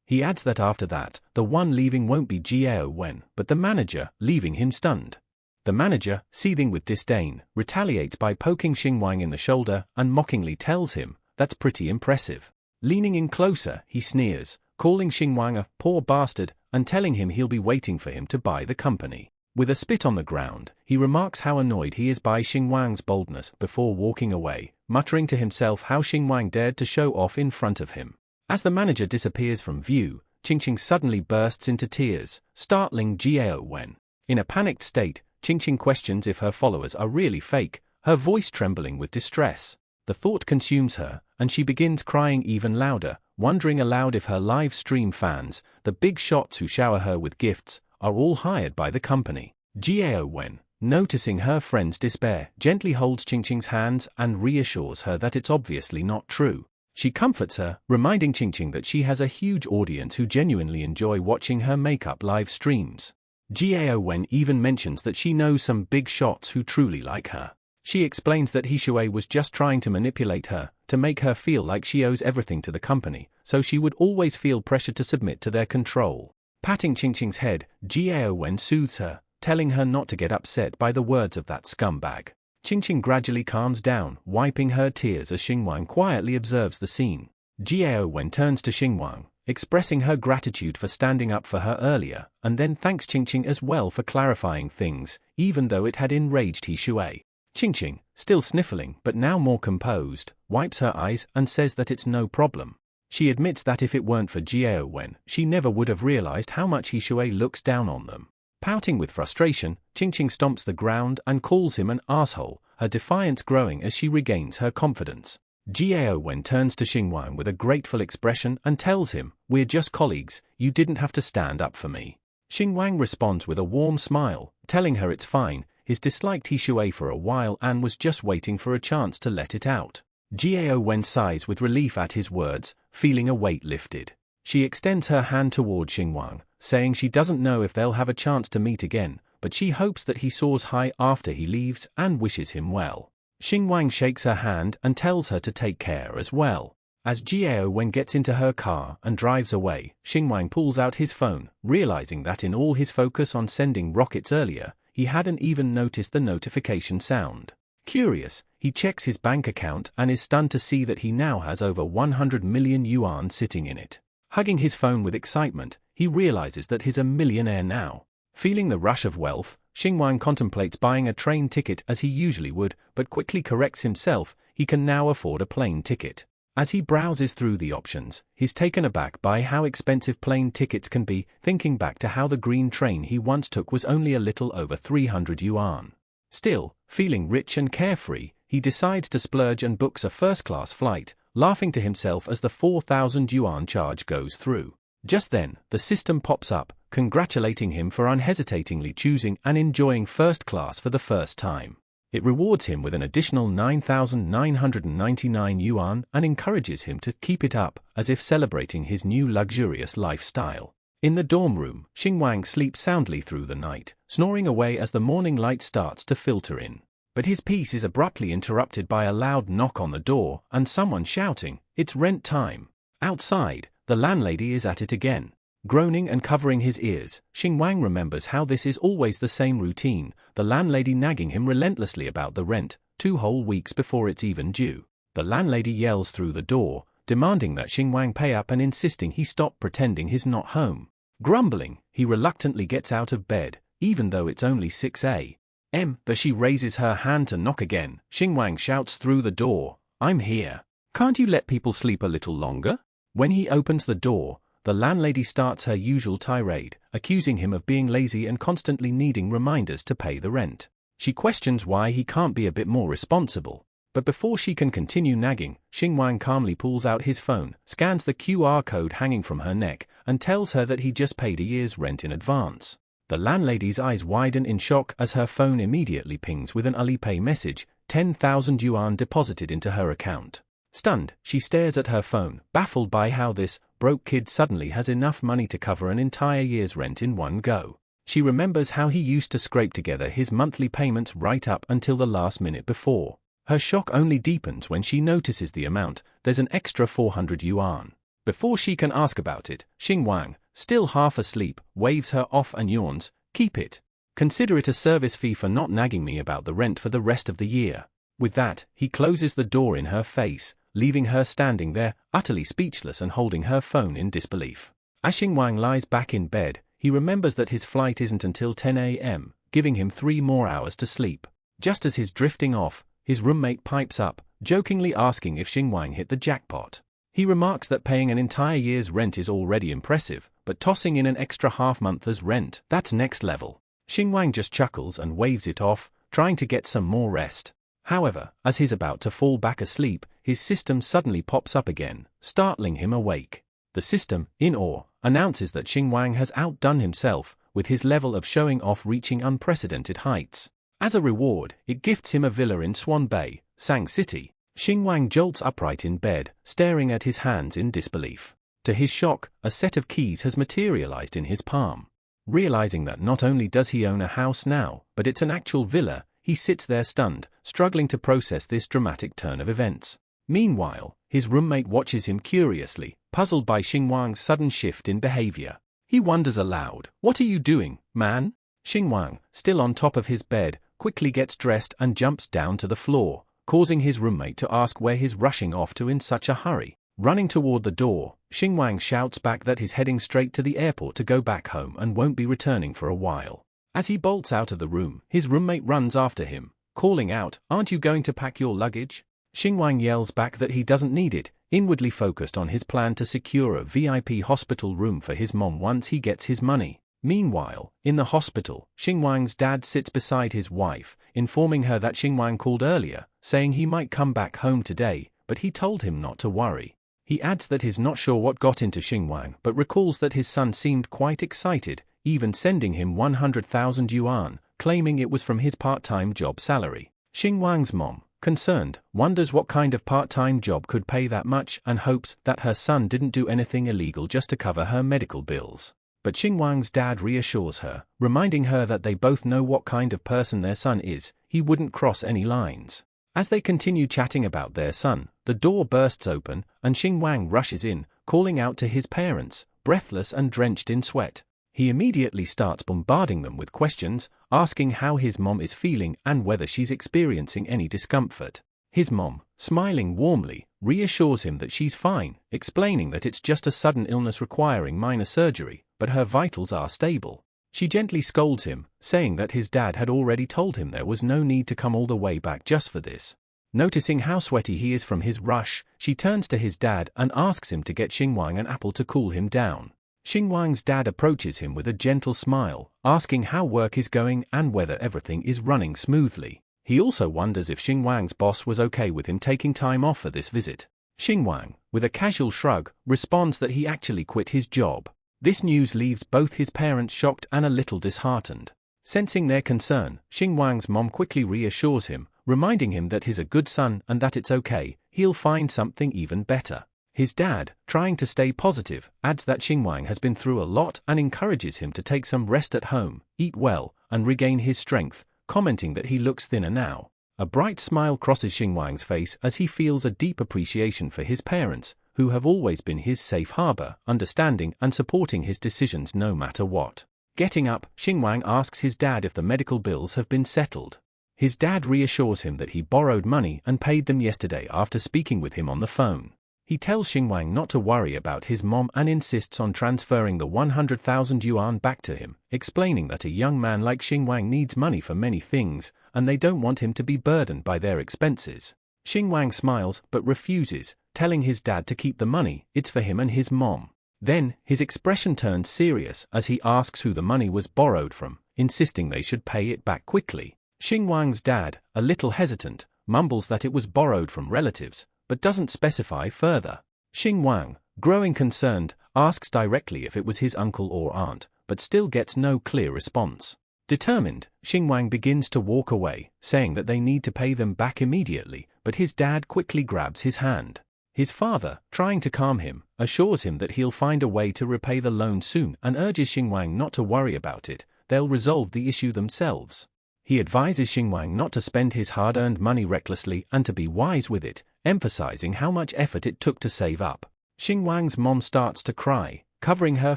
He adds that after that, the one leaving won't be Gao Wen, but the manager, leaving him stunned. The manager, seething with disdain, retaliates by poking Xingwang in the shoulder and mockingly tells him, "That's pretty impressive." Leaning in closer, he sneers, calling Xingwang a poor bastard and telling him he'll be waiting for him to buy the company. With a spit on the ground, he remarks how annoyed he is by Xingwang's boldness before walking away, muttering to himself how Xingwang dared to show off in front of him. As the manager disappears from view, Qingqing suddenly bursts into tears, startling Gao Wen. In a panicked state, Qingqing questions if her followers are really fake, her voice trembling with distress. The thought consumes her, and she begins crying even louder, wondering aloud if her live stream fans, the big shots who shower her with gifts, are all hired by the company. Gao Wen, noticing her friend's despair, gently holds Qingqing's hands and reassures her that it's obviously not true. She comforts her, reminding Qingqing that she has a huge audience who genuinely enjoy watching her makeup live streams. Gao Wen even mentions that she knows some big shots who truly like her. She explains that He Shui was just trying to manipulate her, to make her feel like she owes everything to the company, so she would always feel pressure to submit to their control. Patting Qingqing's head, Gao Wen soothes her, telling her not to get upset by the words of that scumbag. Qingqing gradually calms down, wiping her tears as Xingwang quietly observes the scene. Gao Wen turns to Xingwang, expressing her gratitude for standing up for her earlier, and then thanks Qingqing as well for clarifying things, even though it had enraged He Shui. Qingqing, still sniffling but now more composed, wipes her eyes and says that it's no problem. She admits that if it weren't for Gao Wen, she never would have realized how much He Shui looks down on them. Pouting with frustration, Qingqing stomps the ground and calls him an asshole, her defiance growing as she regains her confidence. Gao Wen turns to Xingwang with a grateful expression and tells him, "We're just colleagues, you didn't have to stand up for me." Xingwang responds with a warm smile, telling her it's fine. He's disliked Hishui for a while and was just waiting for a chance to let it out. Jiao Wen sighs with relief at his words, feeling a weight lifted. She extends her hand toward Xingwang, saying she doesn't know if they'll have a chance to meet again, but she hopes that he soars high after he leaves and wishes him well. Xingwang shakes her hand and tells her to take care as well. As Jiao Wen gets into her car and drives away, Xingwang pulls out his phone, realizing that in all his focus on sending rockets earlier, he hadn't even noticed the notification sound. Curious, he checks his bank account and is stunned to see that he now has over 100 million yuan sitting in it. Hugging his phone with excitement, he realizes that he's a millionaire now. Feeling the rush of wealth, Xingwang contemplates buying a train ticket as he usually would, but quickly corrects himself. He can now afford a plane ticket. As he browses through the options, he's taken aback by how expensive plane tickets can be, thinking back to how the green train he once took was only a little over 300 yuan. Still, feeling rich and carefree, he decides to splurge and books a first-class flight, laughing to himself as the 4,000 yuan charge goes through. Just then, the system pops up, congratulating him for unhesitatingly choosing and enjoying first class for the first time. It rewards him with an additional 9,999 yuan and encourages him to keep it up, as if celebrating his new luxurious lifestyle. In the dorm room, Xingwang sleeps soundly through the night, snoring away as the morning light starts to filter in. But his peace is abruptly interrupted by a loud knock on the door and someone shouting, "It's rent time." Outside, the landlady is at it again. Groaning and covering his ears, Xingwang remembers how this is always the same routine, the landlady nagging him relentlessly about the rent, 2 whole weeks before it's even due. The landlady yells through the door, demanding that Xingwang pay up and insisting he stop pretending he's not home. Grumbling, he reluctantly gets out of bed, even though it's only 6 a.m. But she raises her hand to knock again. Xingwang shouts through the door, "I'm here. Can't you let people sleep a little longer?" When he opens the door, the landlady starts her usual tirade, accusing him of being lazy and constantly needing reminders to pay the rent. She questions why he can't be a bit more responsible. But before she can continue nagging, Xingwang calmly pulls out his phone, scans the QR code hanging from her neck, and tells her that he just paid a year's rent in advance. The landlady's eyes widen in shock as her phone immediately pings with an Alipay message, 10,000 yuan deposited into her account. Stunned, she stares at her phone, baffled by how this broke kid suddenly has enough money to cover an entire year's rent in one go. She remembers how he used to scrape together his monthly payments right up until the last minute before. Her shock only deepens when she notices the amount. There's an extra 400 yuan. Before she can ask about it, Xingwang, still half asleep, waves her off and yawns, "Keep it. Consider it a service fee for not nagging me about the rent for the rest of the year." With that, he closes the door in her face, leaving her standing there, utterly speechless and holding her phone in disbelief. As Xingwang lies back in bed, he remembers that his flight isn't until 10 a.m., giving him 3 more hours to sleep. Just as he's drifting off, his roommate pipes up, jokingly asking if Xingwang hit the jackpot. He remarks that paying an entire year's rent is already impressive, but tossing in an extra half-month as rent, that's next level. Xingwang just chuckles and waves it off, trying to get some more rest. However, as he's about to fall back asleep, his system suddenly pops up again, startling him awake. The system, in awe, announces that Xingwang has outdone himself, with his level of showing off reaching unprecedented heights. As a reward, it gifts him a villa in Swan Bay, Sang City. Xingwang jolts upright in bed, staring at his hands in disbelief. To his shock, a set of keys has materialized in his palm. Realizing that not only does he own a house now, but it's an actual villa, he sits there stunned, struggling to process this dramatic turn of events. Meanwhile, his roommate watches him curiously, puzzled by Xingwang's sudden shift in behavior. He wonders aloud, "What are you doing, man?" Xingwang, still on top of his bed, quickly gets dressed and jumps down to the floor, causing his roommate to ask where he's rushing off to in such a hurry. Running toward the door, Xingwang shouts back that he's heading straight to the airport to go back home and won't be returning for a while. As he bolts out of the room, his roommate runs after him, calling out, "Aren't you going to pack your luggage?" Xingwang yells back that he doesn't need it, inwardly focused on his plan to secure a VIP hospital room for his mom once he gets his money. Meanwhile, in the hospital, Xingwang's dad sits beside his wife, informing her that Xingwang called earlier, saying he might come back home today, but he told him not to worry. He adds that he's not sure what got into Xingwang but recalls that his son seemed quite excited, even sending him 100,000 yuan, claiming it was from his part-time job salary. Xingwang's mom, concerned, wonders what kind of part-time job could pay that much and hopes that her son didn't do anything illegal just to cover her medical bills. But Xingwang's dad reassures her, reminding her that they both know what kind of person their son is, he wouldn't cross any lines. As they continue chatting about their son, the door bursts open, and Xingwang rushes in, calling out to his parents, breathless and drenched in sweat. He immediately starts bombarding them with questions, asking how his mom is feeling and whether she's experiencing any discomfort. His mom, smiling warmly, reassures him that she's fine, explaining that it's just a sudden illness requiring minor surgery, but her vitals are stable. She gently scolds him, saying that his dad had already told him there was no need to come all the way back just for this. Noticing how sweaty he is from his rush, she turns to his dad and asks him to get Xingwang an apple to cool him down. Xingwang's dad approaches him with a gentle smile, asking how work is going and whether everything is running smoothly. He also wonders if Xingwang's boss was okay with him taking time off for this visit. Xingwang, with a casual shrug, responds that he actually quit his job. This news leaves both his parents shocked and a little disheartened. Sensing their concern, Xingwang's mom quickly reassures him, reminding him that he's a good son and that it's okay, he'll find something even better. His dad, trying to stay positive, adds that Xingwang has been through a lot and encourages him to take some rest at home, eat well, and regain his strength, commenting that he looks thinner now. A bright smile crosses Xingwang's face as he feels a deep appreciation for his parents, who have always been his safe harbor, understanding and supporting his decisions no matter what. Getting up, Xingwang asks his dad if the medical bills have been settled. His dad reassures him that he borrowed money and paid them yesterday after speaking with him on the phone. He tells Xingwang not to worry about his mom and insists on transferring the 100,000 yuan back to him, explaining that a young man like Xingwang needs money for many things, and they don't want him to be burdened by their expenses. Xingwang smiles but refuses, telling his dad to keep the money, it's for him and his mom. Then, his expression turns serious as he asks who the money was borrowed from, insisting they should pay it back quickly. Xingwang's dad, a little hesitant, mumbles that it was borrowed from relatives, but doesn't specify further. Xingwang, growing concerned, asks directly if it was his uncle or aunt, but still gets no clear response. Determined, Xingwang begins to walk away, saying that they need to pay them back immediately, but his dad quickly grabs his hand. His father, trying to calm him, assures him that he'll find a way to repay the loan soon and urges Xingwang not to worry about it, they'll resolve the issue themselves. He advises Xingwang not to spend his hard-earned money recklessly and to be wise with it, emphasizing how much effort it took to save up. Xingwang's mom starts to cry, covering her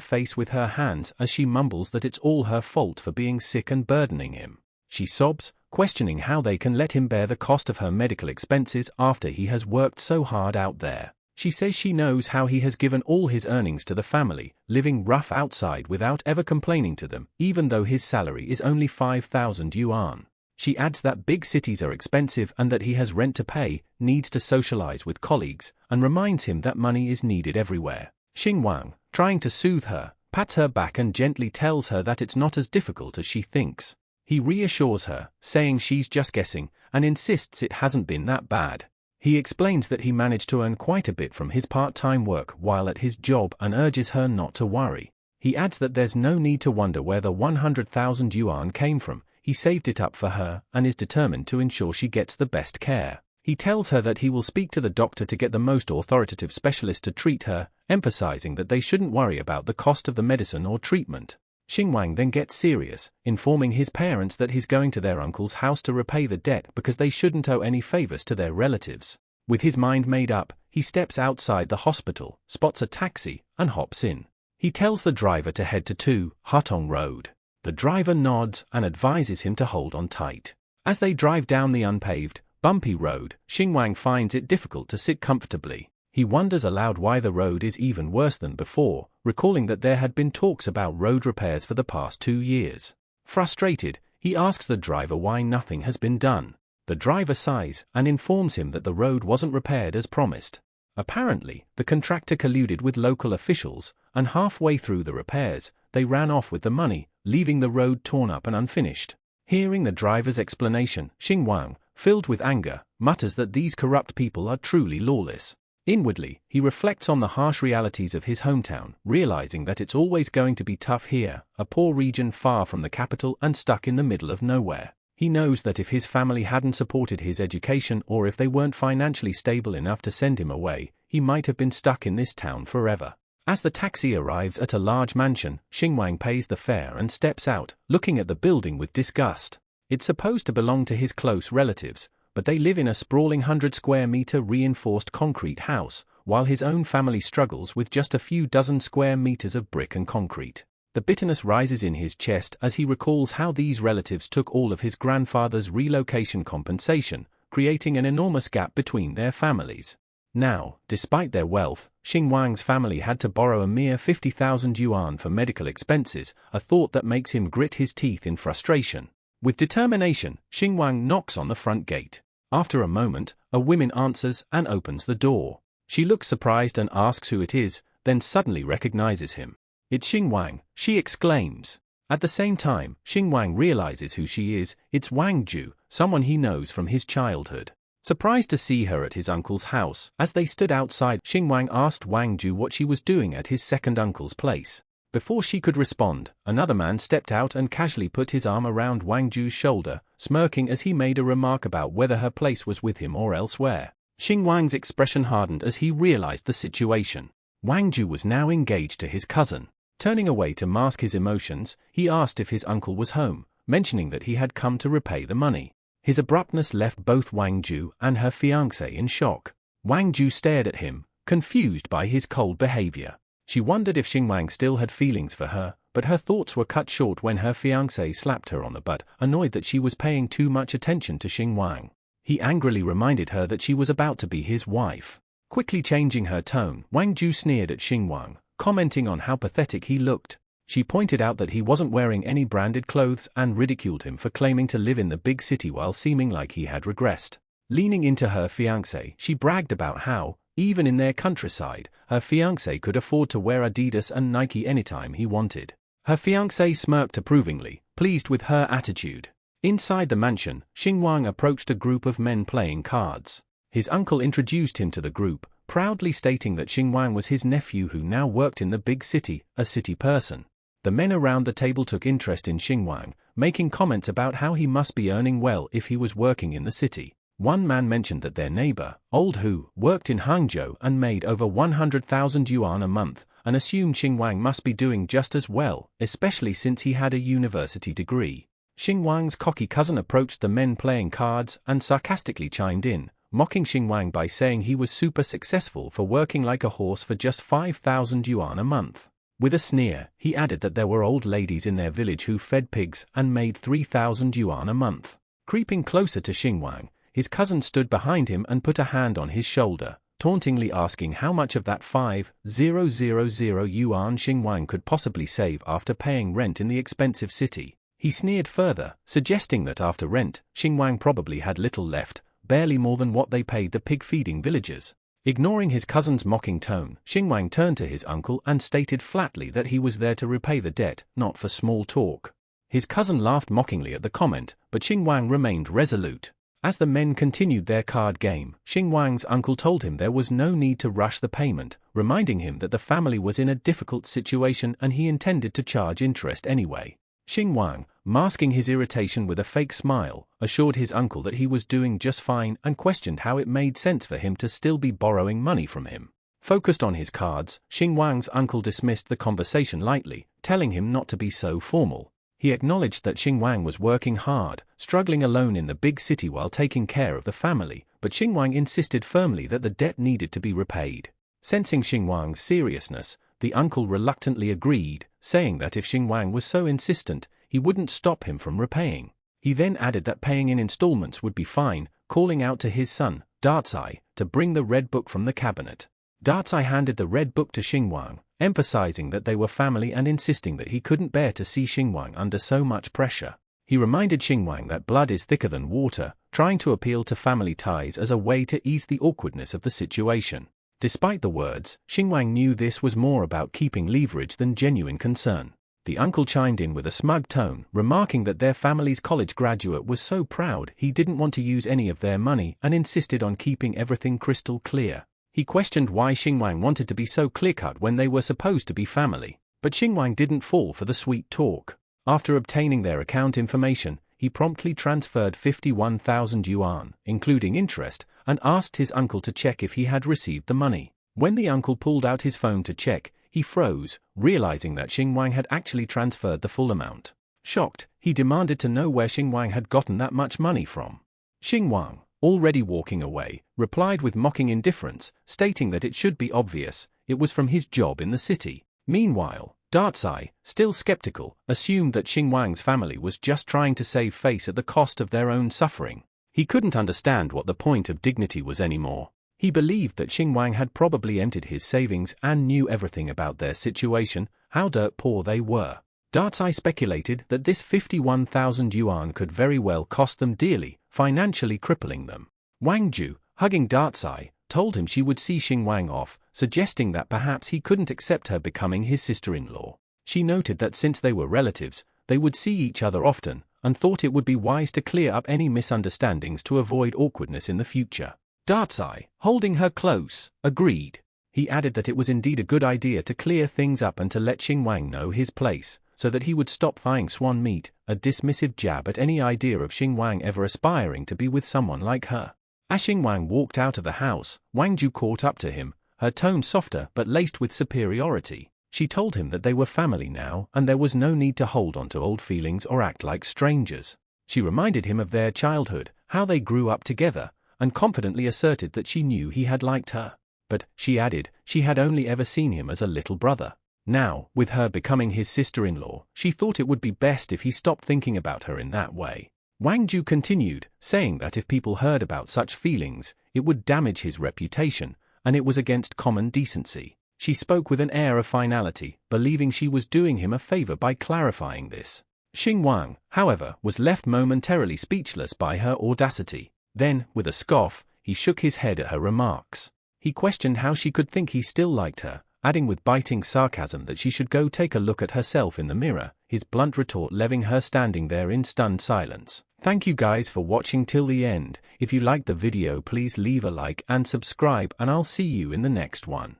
face with her hands as she mumbles that it's all her fault for being sick and burdening him. She sobs, questioning how they can let him bear the cost of her medical expenses after he has worked so hard out there. She says she knows how he has given all his earnings to the family, living rough outside without ever complaining to them, even though his salary is only 5,000 yuan. She adds that big cities are expensive and that he has rent to pay, needs to socialize with colleagues, and reminds him that money is needed everywhere. Xingwang, trying to soothe her, pats her back and gently tells her that it's not as difficult as she thinks. He reassures her, saying she's just guessing, and insists it hasn't been that bad. He explains that he managed to earn quite a bit from his part-time work while at his job and urges her not to worry. He adds that there's no need to wonder where the 100,000 yuan came from, he saved it up for her and is determined to ensure she gets the best care. He tells her that he will speak to the doctor to get the most authoritative specialist to treat her, emphasizing that they shouldn't worry about the cost of the medicine or treatment. Xingwang then gets serious, informing his parents that he's going to their uncle's house to repay the debt because they shouldn't owe any favors to their relatives. With his mind made up, he steps outside the hospital, spots a taxi, and hops in. He tells the driver to head to 2 Hutong Road. The driver nods and advises him to hold on tight. As they drive down the unpaved, bumpy road, Xingwang finds it difficult to sit comfortably. He wonders aloud why the road is even worse than before, recalling that there had been talks about road repairs for the past 2 years. Frustrated, he asks the driver why nothing has been done. The driver sighs and informs him that the road wasn't repaired as promised. Apparently, the contractor colluded with local officials, and halfway through the repairs, they ran off with the money, leaving the road torn up and unfinished. Hearing the driver's explanation, Xingwang, filled with anger, mutters that these corrupt people are truly lawless. Inwardly, he reflects on the harsh realities of his hometown, realizing that it's always going to be tough here, a poor region far from the capital and stuck in the middle of nowhere. He knows that if his family hadn't supported his education or if they weren't financially stable enough to send him away, he might have been stuck in this town forever. As the taxi arrives at a large mansion, Xingwang pays the fare and steps out, looking at the building with disgust. It's supposed to belong to his close relatives, but they live in a sprawling 100-square-meter reinforced concrete house, while his own family struggles with just a few dozen square meters of brick and concrete. The bitterness rises in his chest as he recalls how these relatives took all of his grandfather's relocation compensation, creating an enormous gap between their families. Now, despite their wealth, Xingwang's family had to borrow a mere 50,000 yuan for medical expenses, a thought that makes him grit his teeth in frustration. With determination, Xingwang knocks on the front gate. After a moment, a woman answers and opens the door. She looks surprised and asks who it is, then suddenly recognizes him. "It's Xingwang," she exclaims. At the same time, Xingwang realizes who she is. It's Wang Ju, someone he knows from his childhood. Surprised to see her at his uncle's house, as they stood outside, Xingwang asked Wang Ju what she was doing at his second uncle's place. Before she could respond, another man stepped out and casually put his arm around Wang Ju's shoulder, smirking as he made a remark about whether her place was with him or elsewhere. Xingwang's expression hardened as he realized the situation. Wang Ju was now engaged to his cousin. Turning away to mask his emotions, he asked if his uncle was home, mentioning that he had come to repay the money. His abruptness left both Wang Ju and her fiancé in shock. Wang Ju stared at him, confused by his cold behavior. She wondered if Xingwang still had feelings for her, but her thoughts were cut short when her fiancé slapped her on the butt, annoyed that she was paying too much attention to Xingwang. He angrily reminded her that she was about to be his wife. Quickly changing her tone, Wang Ju sneered at Xingwang, commenting on how pathetic he looked. She pointed out that he wasn't wearing any branded clothes and ridiculed him for claiming to live in the big city while seeming like he had regressed. Leaning into her fiancé, she bragged about how, even in their countryside, her fiancé could afford to wear Adidas and Nike anytime he wanted. Her fiancé smirked approvingly, pleased with her attitude. Inside the mansion, Xingwang approached a group of men playing cards. His uncle introduced him to the group, proudly stating that Xingwang was his nephew who now worked in the big city, a city person. The men around the table took interest in Xingwang, making comments about how he must be earning well if he was working in the city. One man mentioned that their neighbor, Old Hu, worked in Hangzhou and made over 100,000 yuan a month, and assumed Xingwang must be doing just as well, especially since he had a university degree. Xingwang's cocky cousin approached the men playing cards and sarcastically chimed in, mocking Xingwang by saying he was super successful for working like a horse for just 5,000 yuan a month. With a sneer, he added that there were old ladies in their village who fed pigs and made 3,000 yuan a month. Creeping closer to Xingwang, his cousin stood behind him and put a hand on his shoulder, tauntingly asking how much of that 5,000 yuan Xingwang could possibly save after paying rent in the expensive city. He sneered further, suggesting that after rent, Xingwang probably had little left, barely more than what they paid the pig-feeding villagers. Ignoring his cousin's mocking tone, Xingwang turned to his uncle and stated flatly that he was there to repay the debt, not for small talk. His cousin laughed mockingly at the comment, but Xingwang remained resolute. As the men continued their card game, Xingwang's uncle told him there was no need to rush the payment, reminding him that the family was in a difficult situation and he intended to charge interest anyway. Xingwang, masking his irritation with a fake smile, assured his uncle that he was doing just fine and questioned how it made sense for him to still be borrowing money from him. Focused on his cards, Xingwang's uncle dismissed the conversation lightly, telling him not to be so formal. He acknowledged that Xingwang was working hard, struggling alone in the big city while taking care of the family, but Xingwang insisted firmly that the debt needed to be repaid. Sensing Xingwang's seriousness, the uncle reluctantly agreed, saying that if Xingwang was so insistent, he wouldn't stop him from repaying. He then added that paying in installments would be fine, calling out to his son, Dartsai, to bring the red book from the cabinet. Dartsai handed the red book to Xingwang, emphasizing that they were family and insisting that he couldn't bear to see Xingwang under so much pressure. He reminded Xingwang that blood is thicker than water, trying to appeal to family ties as a way to ease the awkwardness of the situation. Despite the words, Xingwang knew this was more about keeping leverage than genuine concern. The uncle chimed in with a smug tone, remarking that their family's college graduate was so proud he didn't want to use any of their money and insisted on keeping everything crystal clear. He questioned why Xingwang wanted to be so clear-cut when they were supposed to be family. But Xingwang didn't fall for the sweet talk. After obtaining their account information, he promptly transferred 51,000 yuan, including interest, and asked his uncle to check if he had received the money. When the uncle pulled out his phone to check, he froze, realizing that Xingwang had actually transferred the full amount. Shocked, he demanded to know where Xingwang had gotten that much money from. Xingwang, already walking away, replied with mocking indifference, stating that it should be obvious, it was from his job in the city. Meanwhile, Dartsai, still skeptical, assumed that Xingwang's family was just trying to save face at the cost of their own suffering. He couldn't understand what the point of dignity was anymore. He believed that Xingwang had probably emptied his savings and knew everything about their situation, how dirt poor they were. Dartsai speculated that this 51,000 yuan could very well cost them dearly, financially crippling them. Wang Ju, hugging Dartsai, told him she would see Xingwang off, suggesting that perhaps he couldn't accept her becoming his sister-in-law. She noted that since they were relatives, they would see each other often, and thought it would be wise to clear up any misunderstandings to avoid awkwardness in the future. Dartsai, holding her close, agreed. He added that it was indeed a good idea to clear things up and to let Xingwang know his place, so that he would stop buying swan meat, a dismissive jab at any idea of Xingwang ever aspiring to be with someone like her. As Xingwang walked out of the house, Wang Ju caught up to him, her tone softer but laced with superiority. She told him that they were family now and there was no need to hold on to old feelings or act like strangers. She reminded him of their childhood, how they grew up together, and confidently asserted that she knew he had liked her. But, she added, she had only ever seen him as a little brother. Now, with her becoming his sister-in-law, she thought it would be best if he stopped thinking about her in that way. Wang Ju continued, saying that if people heard about such feelings, it would damage his reputation, and it was against common decency. She spoke with an air of finality, believing she was doing him a favor by clarifying this. Xingwang, however, was left momentarily speechless by her audacity. Then, with a scoff, he shook his head at her remarks. He questioned how she could think he still liked her, adding with biting sarcasm that she should go take a look at herself in the mirror, his blunt retort leaving her standing there in stunned silence. Thank you guys for watching till the end. If you liked the video, please leave a like and subscribe, and I'll see you in the next one.